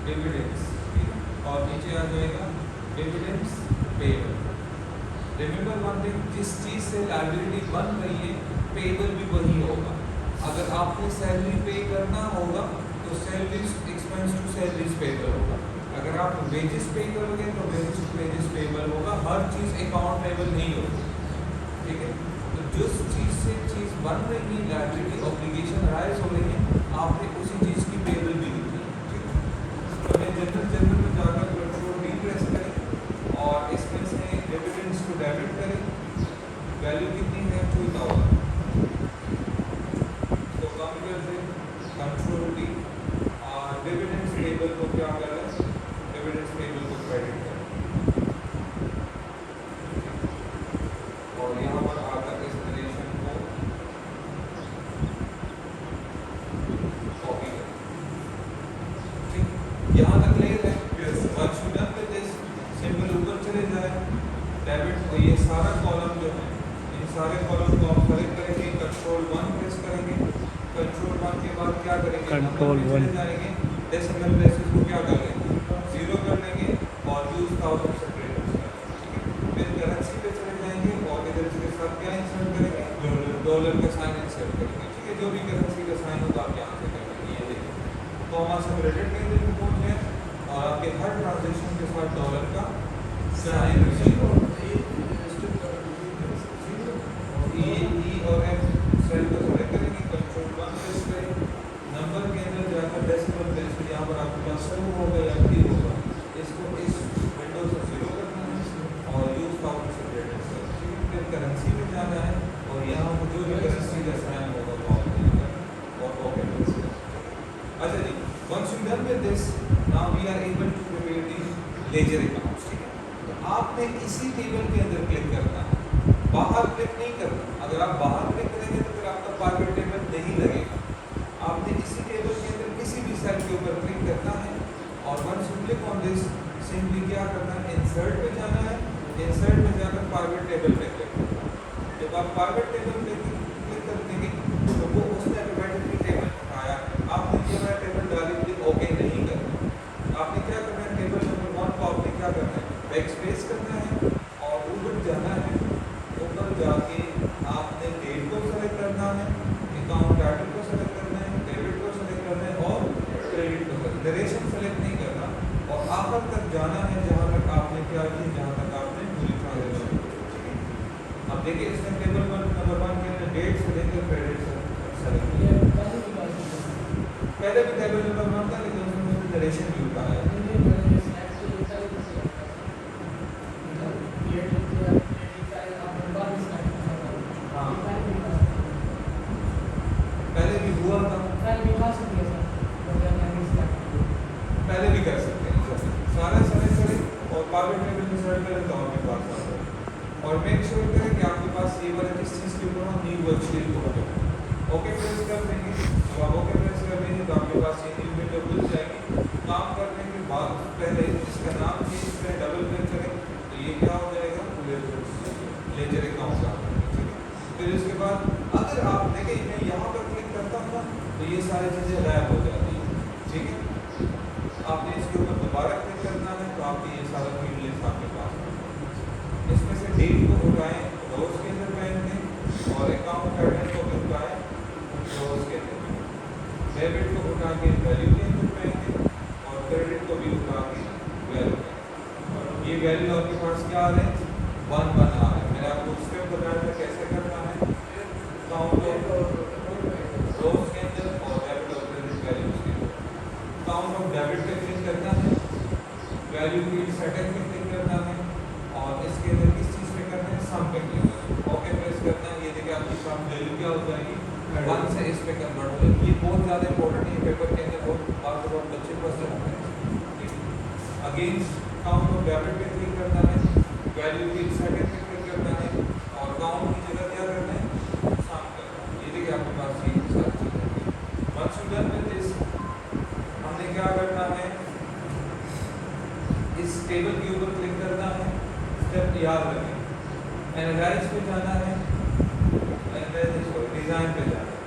डिविडेंड्स और नीचे आ जाएगा dividends payable. Remember one thing, जिस चीज़ से लायबिलिटी बन रही है पेबल भी वही होगा। अगर आपको सैलरी पे करना होगा तो salaries expense to salaries payable होगा। अगर आप वेजेस पे करोगे तो वेजेस टू वेजेस पेबल होगा। हर चीज़ अकाउंट पेबल नहीं होगी, ठीक है। तो जिस चीज़ से चीज़ बन रही है, लायबिलिटी ऑब्लिगेशन राइज हो रही है, आपने उसी चीज़ की पेबल भी लिखनी है, ठीक है। तो मैं जनरल में जाकर कंट्रोल डी प्रेस करें और इसमें से डिविडेंड्स को डेबिट करें, वैल्यू कितनी है 2000, तो कंप्यूटर से कंट्रोल डी और डिविडेंड्स पेबल को क्या करें, डिविडेंड्स पेबल को क्रेडिट करें और यहाँ पर आकर इस रिलेशन को कॉपी करें, ठीक। यहाँ तक क्लियर है। Once you done with this, simple ऊपर चले जाए, डेबिट को ये सारा कॉलम जो है, इन सारे कॉलम को आप सेलेक्ट करेंगे, कंट्रोल 1 प्रेस करेंगे, कंट्रोल 1 के बाद क्या करेंगे, कंट्रोल 1 जाएंगे, डेसिमल प्लेसेस को क्या कर लेंगे, 0 कर लेंगे और यूज थाउजेंड सेपरेटर्स करेंगे। फिर करेंसी पे चले जाएंगे और इधर इसके साथ क्या इंसर्ट करेंगे, डॉलर का साइन इंसर्ट करेंगे, ठीक है। जो भी करेंसी का साइन होगा आप यहाँ से करेंगे, ये देखिए। तो हमारे साथ रेटेड के अंदर भी पहुँच गए और आपके हर ट्रांजेक्शन के साथ डॉलर का साइन ई और एफ सेल को सेलेक्ट करेंगे, कंट्रोल 1 प्रेस करें, नंबर के अंदर जाकर डेसिमल प्लेस पे यहाँ पर आपके पास 2 होगा या 3 होगा, इसको इस विंडो से 0 करना है और यूज थाउजेंड सेपरेटर्स करें। फिर करेंसी में जाना है और यहाँ पर जो भी करेंसी का साइन होगा वो आप देंगे और ओके प्रेस करें। अच्छा जी, once you done with this, now we are able to prepare the ledger accounts, ठीक है। तो आपने इसी टेबल के अंदर क्लिक करना है, बाहर क्लिक नहीं करना। अगर आप बाहर क्लिक करेंगे तो फिर आपका पाइवट टेबल नहीं लगेगा। आपने इसी टेबल के अंदर किसी भी सेल के ऊपर क्लिक करना है और once you click on this, simply क्या करना है, इंसर्ट पे जाना है, इंसर्ट में जाकर पाइवट टेबल पे क्लिक करना है। जब आप पाइवट टेबल पे क्लिक कर देंगे तो वो उसने ऑटोमेटिकली टेबल उठाया, आपने जो है टेबल डाली थी, ओके नहीं करना। आपने क्या करना है, टेबल नंबर 1 को आपने क्या करना है, बैकस्पेस करना है और ऊपर जाना है। ऊपर जाके आपने डेट को सेलेक्ट करना है, अकाउंट टाइटल को सेलेक्ट करना है, डेबिट को सेलेक्ट करना है और क्रेडिट को सेलेक्ट, नरेशन सेलेक्ट नहीं करना और आखिर तक जाना है जहाँ तक आपने क्या किया, जहाँ तक आपने पूरी ट्रांजेक्शन की, ठीक है। अब देखिए इसमें टेबल नंबर 1 के अंदर डेट से लेकर क्रेडिट सेलेक्ट किया, पहले भी टेबल नंबर 1 था लेकिन उसमें मुझे नरेशन भी उठाया है। पहले भी हुआ था, पहले भी कर पावर टेबल इंसर्ट करें तो आपके पास आ जाए और मेक श्योर करें कि आपके पास ये वाला किस चीज़ के ऊपर हो, न्यू वर्कशीट को हो। ओके प्रेस कर देंगे। जब आप ओके प्रेस कर देंगे तो आपके पास ये न्यू विंडो खुल जाएगी। काम करने के बाद पहले इसका नाम चेंज करें, डबल क्लिक करें तो ये क्या हो जाएगा, लेजर अकाउंट आ जाएगा। फिर उसके बाद अगर आप देखें मैं यहाँ पर क्लिक करता हूँ ना तो ये सारी चीज़ें गायब हो जाती हैं। ठीक है, आपने इसके ऊपर दोबारा क्लिक करना है तो आपके ये सारा फील्ड लिस्ट आपके पास है। इसमें से डेट को उठाएं, रोज के अंदर पहनते और अकाउंट पैटर्न को भी उठाएं, रोज के अंदर डेबिट को उठा के वैल्यू के अंदर पहनते और क्रेडिट को भी उठा के वैल्यू में। ये वैल्यू आपके पास क्या आ रहे हैं, 1 1 आ रहे हैं। मैंने आपको स्टेप बताया था कैसे करना है। अकाउंट रोज के अंदर और डेबिट और क्रेडिट वैल्यूज के अंदर अकाउंट ऑफ डेबिट पे क्लिक करना है, वैल्यू फील्ड सेटअप पे क्लिक करना है और इसके अंदर किस चीज़ पे करना है, सम पे क्लिक करना है। ओके प्रेस करना है। ये देखिए आपकी सम वैल्यू क्या हो जाएगी, 1 से इस पे कन्वर्ट हो जाएगी। ये बहुत ज़्यादा इंपॉर्टेंट है, पेपर के अंदर बहुत बच्चे क्वेश्चन होते हैं। अगेंस्ट अकाउंट ऑफ डेबिट पे क्लिक करना है, वैल्यू फील्ड सेटअप पे क्लिक करना है और अकाउंट की जगह क्या करना है, सम करना है। ये देखिए आपके पास ये सारी चीज़ें हैं। Once you done with this हमने क्या करना है, इस टेबल के ऊपर क्लिक करना है। स्टेप याद रखें, एनालाइज पे जाना है, डिज़ाइन पे जाना है,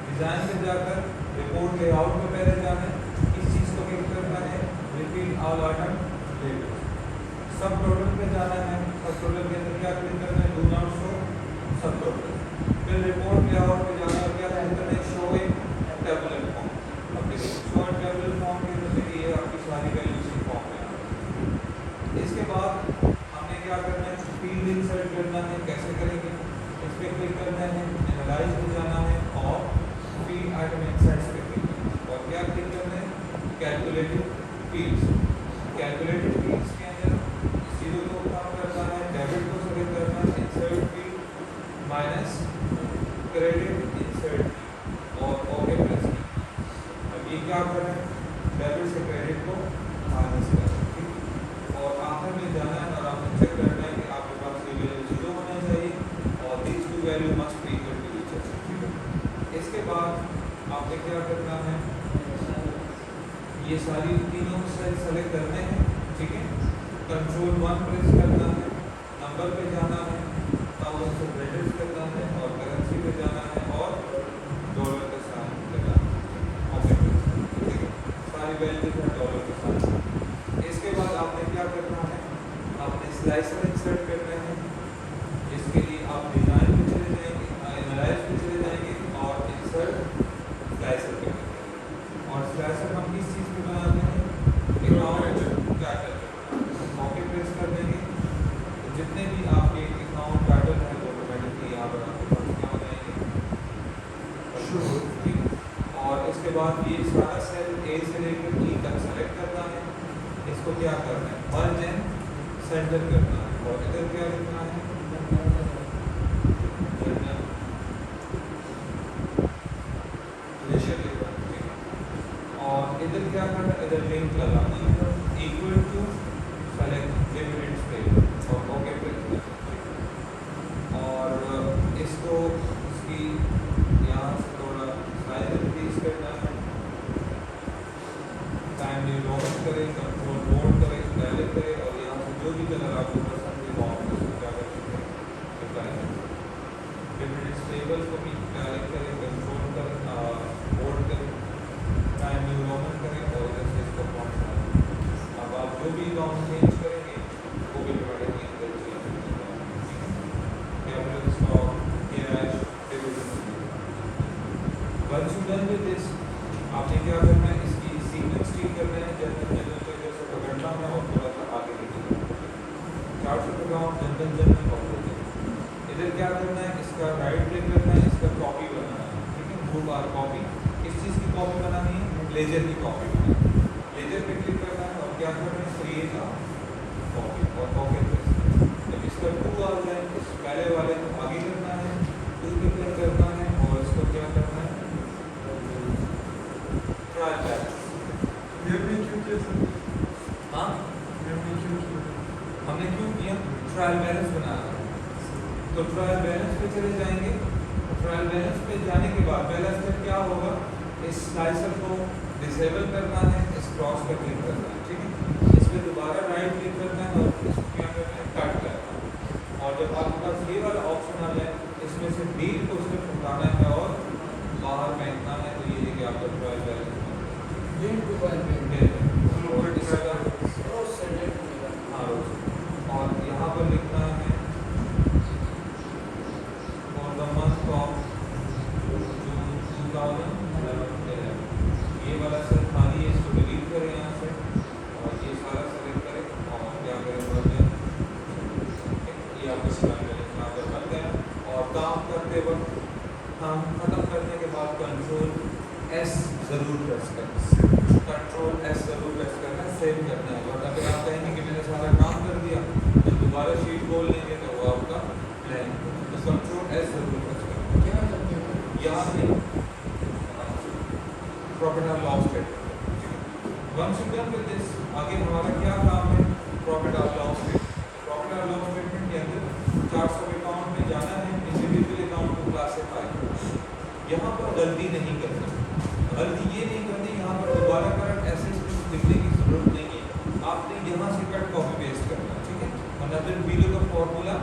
डिज़ाइन पे जाकर रिपोर्ट लेआउट पे पहले जाना है, किस चीज़ को क्लिक करना है, रिपीट ऑल आइटम लेबल्स। सब टोटल पे जाना है, सब टोटल के अंदर क्या क्लिक करना है, डू नॉट शो सब टोटल। फिर रिपोर्ट लेआउट पे जाना है, क्या क्लिक करना है, शो ए टेबुलर फॉर्म। अब देखिए शो ए टेबुलर फॉर्म के अंदर ये आपकी सारी वैल्यूज की फॉर्म है। इसके बाद हमने क्या करना है, फील्ड इंसर्ट करना है। कैसे करेंगे, इस पे क्लिक करना है, एनालाइज पे जाना है और फील्ड आइटम इंसर्ट्स पे क्लिक करना है और क्या क्लिक करना है, कैलकुलेटेड फील्ड्स। कैलकुलेटेड फील्ड्स के अंदर जीरो को काम करना है, डेबिट को सेलेक्ट करना है, insert field minus credit insert और ओके प्रेस करना। अब ये क्या कर रहे हैं, डेबिट से क्रेडिट को माइनस कर रहे हैं और आखिर में जाना है और आपको चेक करना है कि आपके पास ये वैल्यू जीरो होना चाहिए और this two value must be equal to each other. इसके बाद आपने क्या करना है, ये सारी तीनों सेल सेलेक्ट करने हैं। ठीक है, कंट्रोल 1 प्रेस करना है, नंबर पे जाना है, 1000 से ब्रैकेट्स करना है और करेंसी पे जाना है और डॉलर के साथ लगाना है। ओके ठीक है, सारी वैल्यू है डॉलर के साथ। इसके बाद आपने क्या करना है, आपने स्लाइसर इंसर्ट करना है, जिसके लिए आप डिज़ाइन पे चले जाएंगे, एनालाइज पे चले जाएंगे और इंसर्ट स्लाइसर पे करेंगे। और स्लाइसर हम किस चीज़ पे बनाते हैं, अकाउंट टाइटल पे। ओके प्रेस कर देंगे तो जितने भी आपके अकाउंट टाइटल हैं वो ऑटोमेटिकली यहाँ पर आपके पास क्या हो जाएंगे, शुरू। ठीक है, और इसके बाद ये सारा सेल ए से लेकर ई तक सेलेक्ट करना है। इसको क्या करना है, मर्ज एंड सेंटर करना है और इधर क्या लिखना है, जनरल लेजर लिखना है और इधर क्या करना है, इधर लिंक लगाना है इक्वल टू सेलेक्ट डिविडेंड्स पे और ओके प्रेस करना है और इसको इसकी यहाँ से थोड़ा साइज इंक्रीज करना है। टाइम न्यू लॉन्च करें, कंट्रोल बोल्ड करें, डायलेक्ट करें और यहाँ से जो भी कलर आपको पसंद है वो आप उसको क्या कर सकते हैं, अप्लाई करें। डिफरेंट टेबल को भी डायलेक्ट करें, कंट्रोल करें, बोल्ड करें, टाइम न्यू लॉन्च करें और इधर से इसको फॉन्ट करें। अब आप जो भी लॉन्च चेंज करेंगे वो भी डिवाइड इधर चेंज करेंगे। Capital stock cash dividend. Once you done with this आपने क्या करना है, इसकी सीक्वेंस ठीक करना है। जनरल को इधर से पकड़ना है और थोड़ा सा आगे लेके जाना है। 400 का जनरल और इधर क्या करना है, इसका राइट क्लिक करना है, इसका कॉपी बनाना है। ठीक है, मूव आर कॉपी। किस चीज़ की कॉपी बनानी है, लेजर की कॉपी बनानी है। लेजर पे क्लिक करना है और क्या करना है, क्रिएट अ कॉपी और कॉपी प्रेस। जब इसका 2 आ जाए इस पहले वाले को आगे करना है, 2 पे क्लिक करना है और इसको क्या करना है, ट्राई बैक। ये भी क्यों किया सर? हाँ ये भी क्यों किया? हमने क्यों किया? ट्रायल बैलेंस बनाया। तो ट्रायल बैलेंस पे चले जाएंगे। ट्रायल बैलेंस पे जाने के बाद पहला स्टेप क्या होगा? इस स्लाइसर को डिसेबल करना है, इस क्रॉस पर क्लिक करना है, ठीक है। इस पे दोबारा राइट क्लिक करना है और इसको क्या करना है? कट करना है। और जब आपके पास ये वाला ऑप्शन आ जाए, इसमें से डील को सिर्फ उठाना है और बाहर फेंकना है, तो ये देखिए आपका ट्रायल बैलेंस और यहाँ पर लिखना है for the month of June 2011। ये वाला सर खाली है, इसको डिलीट करें यहाँ से और ये सारा सेलेक्ट करें और क्या करें? बन जाए। ये आपका ट्रायल बैलेंस यहाँ पर बन गया। और काम करते वक्त काम खत्म करने के बाद Ctrl+S जरूर प्रेस करना, Ctrl+S जरूर प्रेस करना, सेव करना है। और अगर आप कहेंगे कि मैंने सारा काम कर दिया, तो दोबारा शीट खोल लेंगे तो वो आपका ब्लैंक हो। तो Ctrl+S जरूर प्रेस करना। क्या करते हो? यहाँ पे प्रॉफिट और loss statement. Once you done with this, आगे हमारा क्या काम है? प्रॉफिट और लॉस स्टेटमेंट। प्रॉफिट और लॉस स्टेटमेंट के अंदर 400 अकाउंट में जाना है, इंडिविजुअल अकाउंट को क्लासिफाई करना। यहाँ पर गलती नहीं करनी, गलती ये नहीं करनी, यहाँ पर दोबारा करंट एसेट्स लिखने की जरूरत नहीं है। आपने यहाँ से कट कॉपी पेस्ट करना, ठीक है, वरना फिर बिलो का फॉर्मूला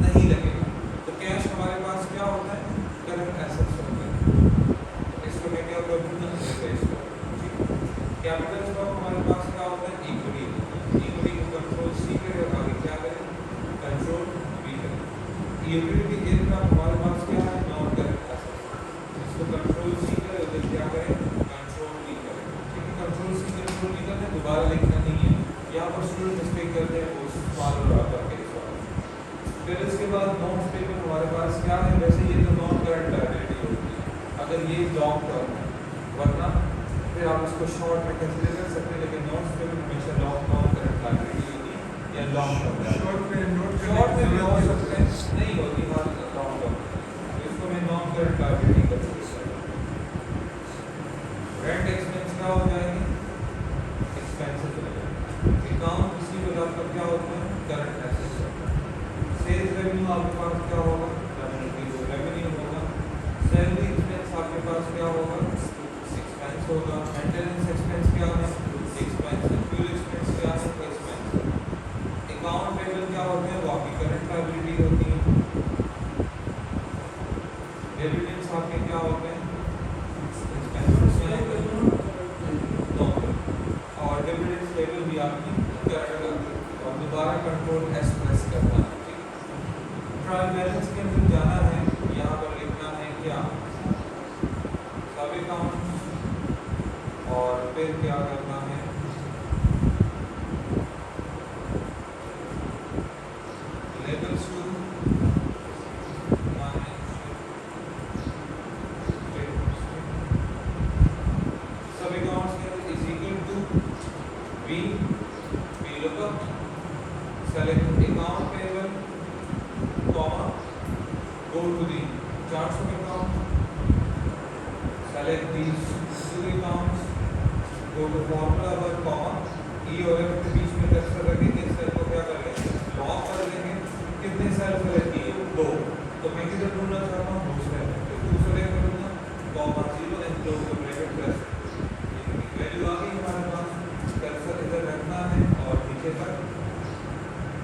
नहीं लगेगा। तो कैश हमारे पास क्या होता है? करंट एसेट्स होता है। इसको मैं क्या कर दूँगा? पेस्ट कर दूँगा, ठीक है। कैपिटल स्टॉक हमारे पास क्या होता है? इक्विटी होता है। इक्विटी को Ctrl+C करें और आगे क्या करें? Ctrl+V करें। यूटिलिटी एयरक्राफ्ट हमारे पास क्या है? Non current assets. इसको Ctrl+C करें, उधर क्या करें? Ctrl+V करें, ठीक है। Ctrl+C Ctrl+V करना, दोबारा लिखना नहीं है। यहाँ पर स्टूडेंट मिस्टेक करते हैं, वो सॉल्व हो जाता है। फिर इसके बाद नॉन स्टेबल हमारे पास क्या है? वैसे ये तो नॉन करंट लायबिलिटी होती है अगर ये लॉन्ग टर्म है, वरना फिर आप इसको शॉर्ट में कंसीडर कर सकते हैं, लेकिन नॉन स्टेबल हमेशा नॉन करंट लायबिलिटी होती है या लॉन्ग टर्म। शॉर्ट में भी हो सकते हैं, नहीं होती हर लॉन्ग टर्म। तो इसको मैं नॉन करंट लायबिलिटी कर सकता हूँ। रेंट एक्सपेंस क्या हो जाएंगे? एक्सपेंसेस हो जाएंगे। अकाउंट रिसीवेबल आपका क्या होता है? करंट एसेट्स होता है। सेल्स रेवेन्यू आपके पास क्या होगा? रेवेन्यू होगा। सैलरी एक्सपेंस आपके पास क्या होगा? एक्सपेंस होगा। मेंटेनेंस एक्सपेंस क्या है? एक्सपेंस। फ्यूल एक्सपेंस क्या है? एक्सपेंस। अकाउंट पेबल क्या होते हैं? वो आपकी करंट लायबिलिटी होती है। डिविडेंड्स आपके क्या होते हैं? और डिविडेंड्स टेबल भी आपकी करंट, और दोबारा Ctrl+S प्रेस करना है, ठीक है। ट्रायल बैलेंस के अंदर जाना है, यहाँ पर लिखना है क्या? सब अकाउंट, और फिर क्या करना है? लेबल्स टू सब अकाउंट्स के अंदर is equal to V lookup, select account payable, comma, go to the charts of account, select these two accounts, go to formula bar, comma, E और F के बीच में कर्सर रखेंगे, सेल को क्या कर लेंगे? लॉक कर लेंगे। कितने सेल सेलेक्ट किए? 2। तो मैं किधर ढूंढना चाहता हूँ? दूसरे में, तो दूसरे करूँगा, comma 0 and close the bracket plus. Value आ गई हमारे पास। कर्सर इधर रखना है और नीचे तक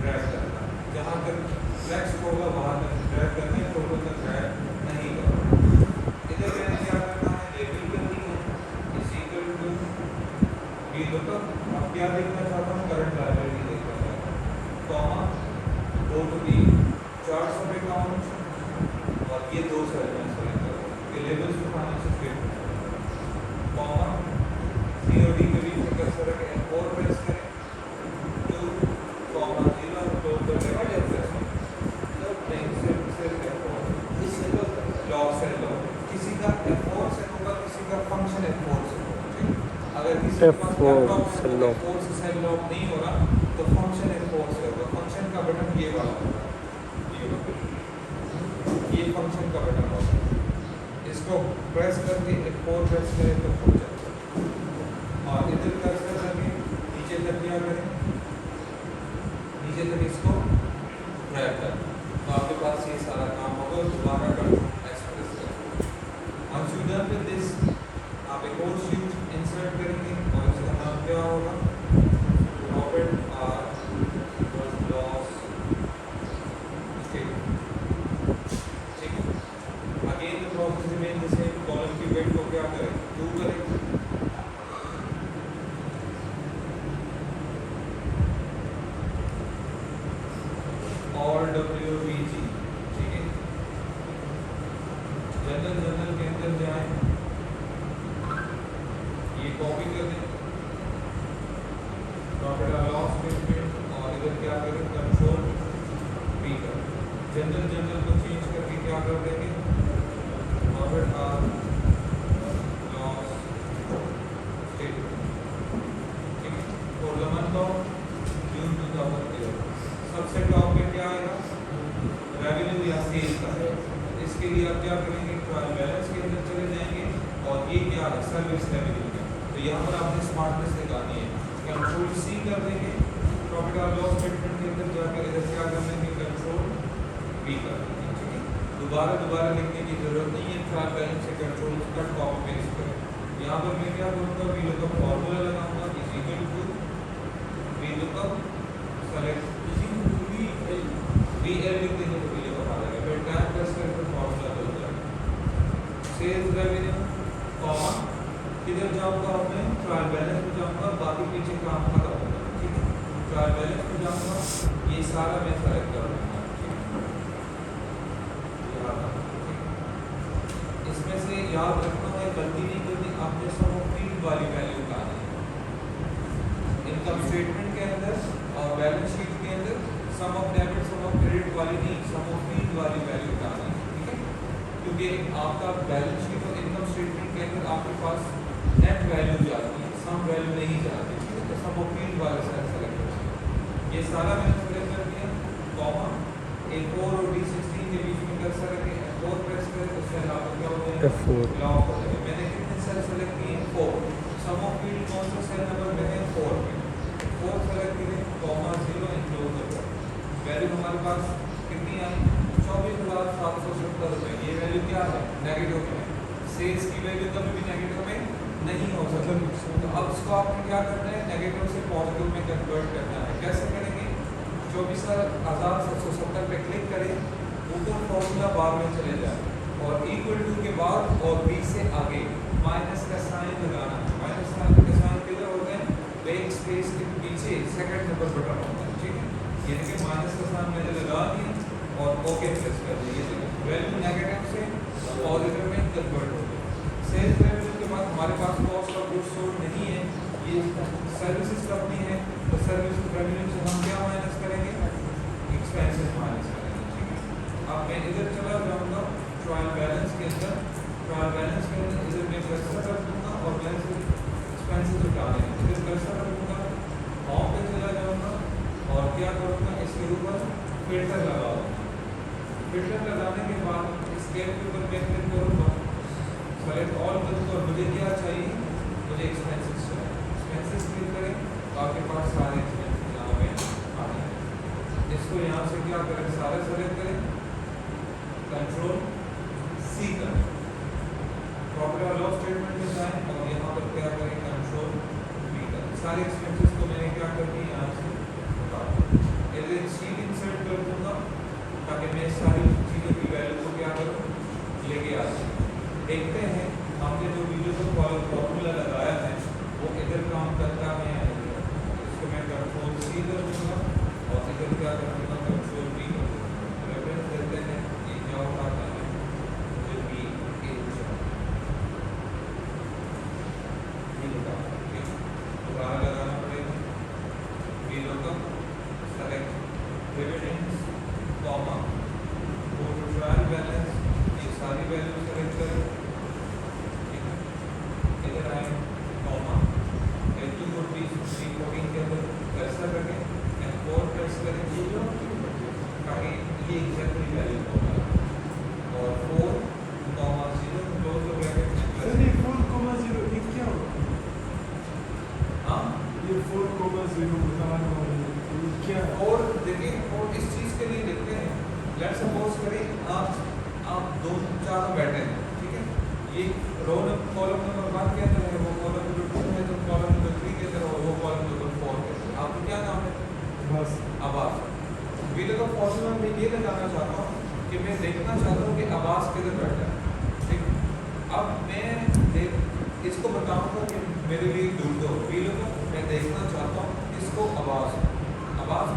ड्रैग करना है, जहाँ तक फ्लेक्स होगा वहाँ तक ड्रैग करनी है, टोटल तक ड्रैग नहीं करना। इधर मैंने क्या करना है? लेबल करनी है, is equal to V lookup. अब क्या देखना चाहता हूँ? करंट लायबिलिटी देखना चाहता हूँ, comma, go to the charts of account, और ये दो सेल में सेलेक्ट करो, ये लेबल्स को फाइनेंशियल स्टेटमेंट, कॉमा, सी और डी के बीच में कर्सर रखें, F4 प्रेस करें, 2, कॉमा 0 और क्लोज द ब्रैकेट प्रेस करें। लॉग सेल लॉग, किसी का F4 से होगा, किसी का फंक्शन F4 से होगा, ठीक। अगर किसी के पास लैपटॉप से F4 से सेल लॉग नहीं हो रहा, तो फंक्शन F4 से होगा। फंक्शन का बटन ये वाला होगा, ये फंक्शन का बटन होगा। इसको प्रेस करके F4 प्रेस करें तो खुल जाता है। और इधर कर्सर करके नीचे तक क्या करें? नीचे नीचे तक इसको ड्रैग कर, तो आपके पास ये सारा काम होगा। दोबारा कर एक्सप्रेस कर। Once you done with this, आप एक और शीट इंसर्ट करेंगे और इसका नाम क्या होगा, प्रॉफिट आर लॉस स्टेटमेंट। ठीक है, again the process remain the same. Column की वेट को क्या करें, 2 करें। और WBG, ठीक है, जनरल के अंदर जाएं, ये कॉपी कर दें प्रॉफिट और लॉस स्टेटमेंट, और इधर क्या करें, कंट्रोल बी कर, जनरल को चेंज करके क्या कर देंगे, प्रॉफिट और लॉस स्टेटमेंट। ठीक है, for the month of June 2011 सबसे टॉप पे क्या आएगा, रेवेन्यू या सेल का है। इसके लिए आप क्या करेंगे, ट्रायल बैलेंस के अंदर चले जाएंगे और ये क्या है, सर्विस रेवेन्यू का। तो यहाँ पर आपने स्मार्टनेस दिखानी है, कंट्रोल सी कर देंगे, प्रॉफिट और लॉस स्टेटमेंट के अंदर जाकर इधर क्या कर देंगे, कंट्रोल बी कर देंगे। ठीक है, दोबारा लिखने की जरूरत नहीं है, ट्रायल बैलेंस से कंट्रोल का कॉपी पेस्ट करें। यहाँ पर मैं क्या करूँगा, वी लुकअप फॉर्मूला लगाऊंगा, is equal to V lookup select VL लिख देंगे तो VL बता देगा, फिर टाइम प्लस करके फॉर्मूला बदल जाएगा। सेल्स रेवेन्यू कॉमा किधर जाऊंगा, मैं ट्रायल बैलेंस में जाऊंगा, बाकी पीछे काम खत्म होगा। ठीक है, ट्रायल बैलेंस में जाऊंगा, ये सारा मैं सेलेक्ट कर लूंगा। ठीक है, इसमें से याद रखना है, गलती नहीं करनी, आपने सम ऑफ फील्ड वाली वैल्यू निकालनी है इनकम स्टेटमेंट के अंदर और बैलेंस शीट के अंदर। Sum of debit sum of credit वाली नहीं, सम ऑफ फील्ड वाली वैल्यू निकालनी है। ठीक है, क्योंकि आपका बैलेंस शीट और इनकम स्टेटमेंट के अंदर आपके पास नेट वैल्यू जाती है, सम वैल्यू नहीं जाती। ठीक है, तो सम ऑफ फील्ड वाले सेल सेलेक्ट करेंगे। ये सारा मैंने सेलेक्ट कर दिया, कॉमा A4 और D16 के बीच में कर्सर रखें, F4 प्रेस करें, तो सेल आपका क्या हो जाएगा, F4 लॉक हो जाएगा। मैंने कितने सेल सेलेक्ट किए, 4। सम ऑफ फील्ड कौन सा सेल नंबर में है, 4 में, 4 सेलेक्ट करें, कॉमा 0 एंक्लोज कर। वैल्यू हमारे पास कितनी आई, 24,770 रुपये। ये वैल्यू क्या है, नेगेटिव में। सेल्स की वैल्यू कभी भी नेगेटिव में नहीं हो सकती, तो अब इसको आपने क्या करना है, नेगेटिव से पॉजिटिव में कन्वर्ट करना है। कैसे करेंगे, 24,770 पे क्लिक करें, ऊपर फॉर्मूला बार में चले जाए और इक्वल टू के बाद और बी से आगे माइनस का साइन लगाना है। माइनस का साइन किधर होता है, बैक स्पेस के पीछे सेकंड नंबर बटन होता है। ठीक है, यानी कि माइनस का साइन मैंने लगा दिया और ओके प्रेस कर दिया, वैल्यू नेगेटिव से पॉजिटिव में कन्वर्ट हो गई। सेल्स रेवेन्यू के बाद हमारे पास कॉस्ट ऑफ गुड्स सोल्ड नहीं है, ये सर्विसेज कंपनी है, तो सर्विस रेवेन्यू से हम क्या माइनस करेंगे, एक्सपेंसेस माइनस करेंगे। ठीक है, अब मैं इधर चला जाऊँगा ट्रायल बैलेंस के अंदर, ट्रायल बैलेंस के अंदर इधर मैं कर्सर रख दूँगा और मैं एक्सपेंसेस उठाने हैं, इधर कर्सर रखूँगा, होम पे चला जाऊँगा और क्या करूँगा, इसके ऊपर फिल्टर लगाऊँगा। फिल्टर लगाने के बाद स्केल के ऊपर मैं क्लिक करूँगा, सेलेक्ट ऑल करूँगा और मुझे क्या चाहिए, मुझे एक्सपेंसेस चाहिए। एक्सपेंसेस क्लिक करें तो आपके पास सारे एक्सपेंसेस यहाँ पे आ जाएंगे। इसको यहाँ से क्या करें, सारे सेलेक्ट करें, कंट्रोल सी करें, प्रॉफिट और लॉस स्टेटमेंट में जाएं और यहाँ पर क्या करें, कंट्रोल बी करें। सारे एक्सपेंसेस को मैंने क्या कर दिया, यहाँ से उठा दिया। इधर शीट इंसर्ट कर दूँगा ताकि मैं सारी चीज़ों की वैल्यू को क्या करूँ, लेके आ जाऊँ। देखते हैं हमने जो वीडियो को फॉर्मूला लगाया है वो इधर काम करता है या नहीं। इसको मैं कंट्रोल सी कर दूँगा और इधर क्या कर दूँगा, कंट्रोल बी कर दूँगा। रेफरेंस देते हैं, ये क्या उठाता है, मुझे बी ए दोबारा लगाना पड़ेगा, V lookup select dividends comma go to trial balance, ये सारी वैल्यू सेलेक्ट करें। ठीक है, इधर आए कॉमा L2 को D14 के अंदर कर्सर रखें, F4 प्रेस करें ताकि ये एग्जैक्टली वैल्यू होगा और 4 comma 0 close the bracket. Sir ये 4,0 ये क्या होगा? हाँ, ये 4,0 बता रहा हूँ, ये क्या है? और देखो है, और इस चीज़ के लिए लिखते हैं, लेट्स सपोज करें आप दो चारों बैठे हैं, ठीक है, ये कॉलम नंबर 1 के अंदर है, वो कॉलम नंबर 2 है, तो कॉलम नंबर 3 के अंदर है, वो कॉलम नंबर 4 के अंदर। आपको क्या नाम है? बस आवाज़। वीडियो का फॉर्मूला मैं ये लगाना चाहता हूँ कि मैं देखना चाहता हूँ कि आवाज़ किधर बैठा है, ठीक। अब मैं इसको बताऊँगा कि मेरे लिए ढूंढ दो वीडियो को, मैं देखना चाहता हूँ इसको आवाज़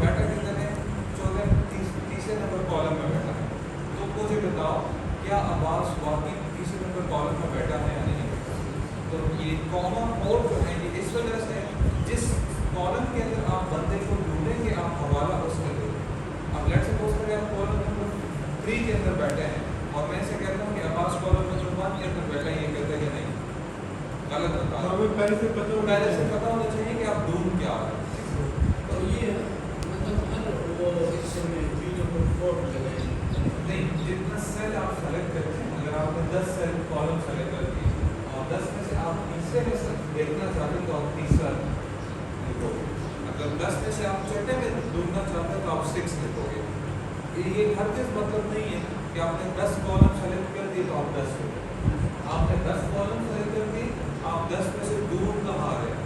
बैठा किधर है? 34 नंबर कॉलम में बैठा है। तो मुझे बताओ क्या आवाज़ वाकई 30 नंबर कॉलम में बैठा है या नहीं बैठा? तो ये कॉमा और जो है ये इस वजह से जिस कॉलम के अंदर आप बंदे को ढूंढेंगे आप हवाला उसमें दो। अब लेट्स सपोज करें आप कॉलम नंबर 3 के अंदर बैठे हैं और मैं ऐसे कहता हूँ कि आवाज़ कॉलम नंबर 1 के अंदर बैठा है, ये कहता है कि नहीं, गलत होता है। हमें पहले से पता होना चाहिए कि आप ढूंढ क्या रहे हैं। तो ये मतलब हर वो हिस्से में वीडियो को फोर लगाए नहीं, जितना सेल आप सेलेक्ट करते हैं, अगर आपने 10 सेल कॉलम सेलेक्ट कर दिए और 10 में से आप तीसरे में से देखना चाहते हैं तो आप तीसरा लिखोगे। अगर 10 में से आप छठे में ढूंढना चाहते हैं तो आप 6 लिखोगे। ये हर चीज़ मतलब नहीं है कि आपने 10 कॉलम सेलेक्ट कर दिए तो आप 10 लिखोगे। आपने 10 कॉलम सेलेक्ट कर दिए, आप 10 में से ढूंढ कहाँ आ रहे हैं।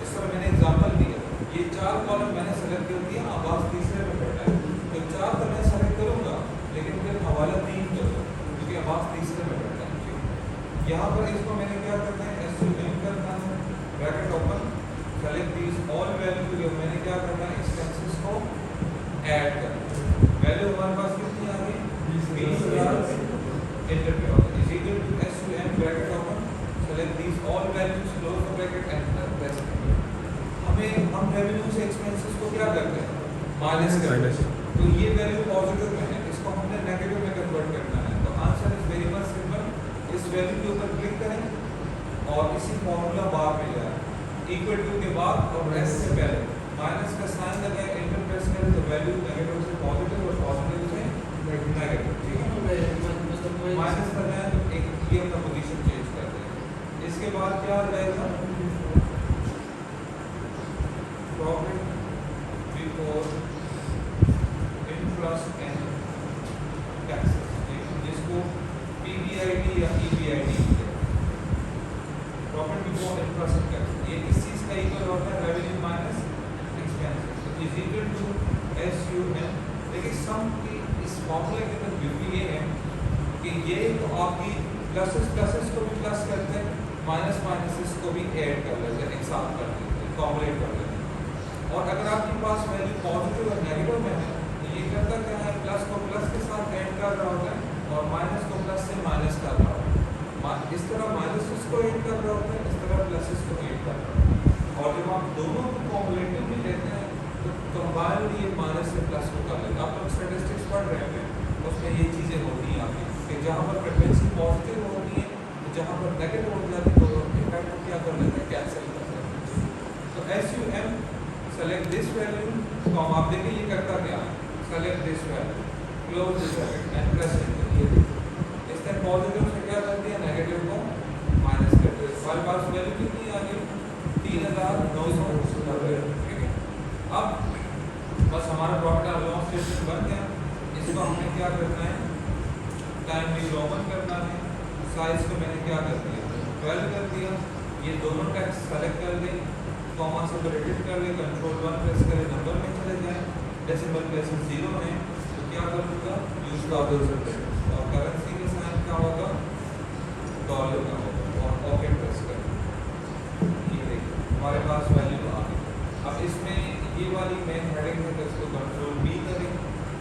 इस तरह मैंने एग्जाम्पल दिया, ये 4 कॉलम मैंने सेलेक्ट कर दिया, आवाज़ तीसरे में बैठा है, तो 4 तो मैं सेलेक्ट करूँगा लेकिन फिर हवाला 3 करूँ क्योंकि आवाज़ तीसरे में बैठा है। यहाँ पर इसको मैंने क्या करना है, एसयूएम करना है, bracket open, select these all value, मैंने क्या करना है, एक्सपेंसेस को ऐड करना है। वैल्यू हमारे पास कितनी आ गई? 20,000 एंटर पे होगा is equal to SUM bracket open, select these all values, close the bracket, enter press करें। हम रेवेन्यू से एक्सपेंसेस को क्या करते हैं? माइनस करते हैं। तो ये वैल्यू पॉजिटिव में है, इसको हमने नेगेटिव में कन्वर्ट करना है। तो answer is very much simple, इस वैल्यू के ऊपर क्लिक करें और इसी फॉर्मूला बार में जाए, इक्वल टू के बाद और एस से पहले माइनस का साइन लगाए, एंटर प्रेस करें तो वैल्यू नेगेटिव से पॉजिटिव और पॉजिटिव से नेगेटिव, ठीक है। माइनस लगाए तो एक ये अपना पोजीशन चेंज कर दें। इसके बाद क्या आ जाएगा? Profit before interest and taxes, जिसको पीबीआईडी या ईबीआईडी कहते हैं, profit before interest and taxes. ये किस चीज़ का इक्वल होता है? Revenue minus expenses is equal to SUM. लेकिन सम की इस फॉर्मूले के अंदर ब्यूटी ये है कि ये तो आपकी प्लसेस को भी प्लस करते हैं, माइनस को भी ऐड कर लेते हैं, एक साथ कर देते हैं, कॉम्बिनेट कर लेते हैं। और अगर आपके पास वैल्यू पॉजिटिव और नेगेटिव में है तो ये करता क्या है, प्लस को प्लस के साथ ऐड कर रहा होता है और माइनस को प्लस से माइनस कर रहा होता है। इस तरह माइनस को ऐड कर रहा होता है, इस तरह प्लसेस को ऐड कर रहा होता है। और जब आप दोनों को कॉम्बिनेटिव में लेते हैं तो कंबाइंड ये माइनस से प्लस को कर लेते हैं। आप लोग स्टैटिस्टिक्स पढ़ रहे हैं, उसमें ये चीज़ें होती हैं आपकी कि जहाँ पर फ्रीक्वेंसी पॉजिटिव होती है तो जहाँ पर नेगेटिव हो जाती है तो इफेक्ट क्या कर लेते हैं, कैंसिल कर लेते हैं। तो एसयूएम सेलेक्ट दिस वैल्यू, तो आप देखिए ये करता क्या है, select this value, close this value and press enter. ये देखिए इसने पॉजिटिव से क्या कर दिया, नेगेटिव को माइनस कर दिया। हमारे पास वैल्यू कितनी आ गई? 3,990, ठीक है। अब बस हमारा प्रॉफिट और लॉस स्टेटमेंट बन गया। इसको हमने क्या करना है, टाइम भी रोमन करना है, साइज को मैंने क्या कर दिया, 12 कर दिया। ये दोनों टेक्स्ट सेलेक्ट कर दें, कॉमा से एडिट कर ले, कंट्रोल 1 प्रेस करें, नंबर में चले जाएं, डेसिमल प्लेसेस 0 है तो क्या करूँगा, यूज डॉलर और करेंसी के साइन क्या होगा, डॉलर का होगा और ओके प्रेस करें। ये देखिए हमारे पास वैल्यू आ गई। अब इसमें ये वाली मेन हेडिंग है तो इसको कंट्रोल बी करें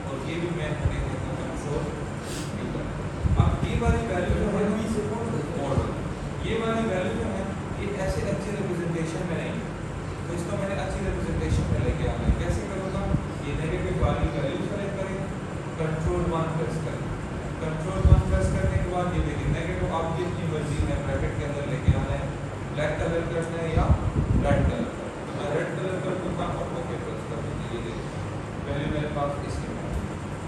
और ये भी मेन हेडिंग है तो कंट्रोल बी करें। अब ये वाली वैल्यू जो है मॉडल, ये वाली वैल्यू जो है ये ऐसे अच्छी रिप्रेजेंटेशन में नहीं, तो इसको मैंने अच्छी रिप्रेजेंटेशन में लेके आना है। कैसे करूँगा, ये नेगेटिव वाली वैल्यू सेलेक्ट करें, कंट्रोल 1 प्रेस करें, कंट्रोल 1 प्रेस करने के बाद ये देखिए नेगेटिव आपकी अपनी मर्जी है, ब्रैकेट के अंदर लेके आना है, ब्लैक कलर करना है या रेड कलर करना है। तो मैं रेड कलर कर दूँगा और ओके प्रेस कर दूँगी। ये देखिए वैल्यू मेरे पास इसकी है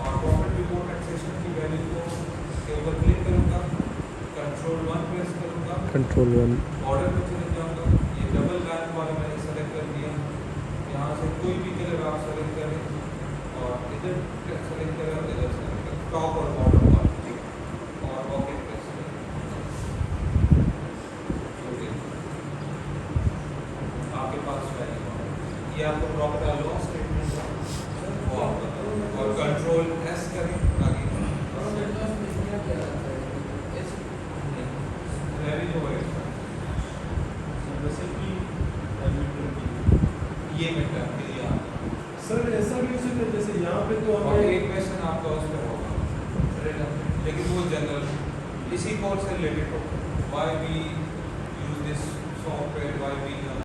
और प्रॉफिट बिफोर टैक्सेशन की वैल्यू को के ऊपर क्लिक करूँगा, कंट्रोल 1 प्रेस करूँगा, कंट्रोल 1 ऑर्डर में चले जाऊँगा। ये डबल लाइन वाला मैंने सेलेक्ट कर दिया, यहाँ से कोई भी कलर आप सेलेक्ट करें और इधर सेलेक्ट करें और इधर सेलेक्ट करें, टॉप और बॉटम वाला, ठीक है, और ओके प्रेस करें। ओके, आपके पास वैल्यू ये आपको प्रॉपर डालो स्टेटमेंट और कंट्रोल एस करें आगे वैल्यू जो है जैसे कि एडमिटर की ये मैं कर दिया। सर ऐसा भी हो सकता है जैसे यहाँ पे तो और हमें एक क्वेश्चन आपका उस पर होगा लेकिन वो जनरल इसी कोर्स से रिलेटेड होगा, why we use this software, why we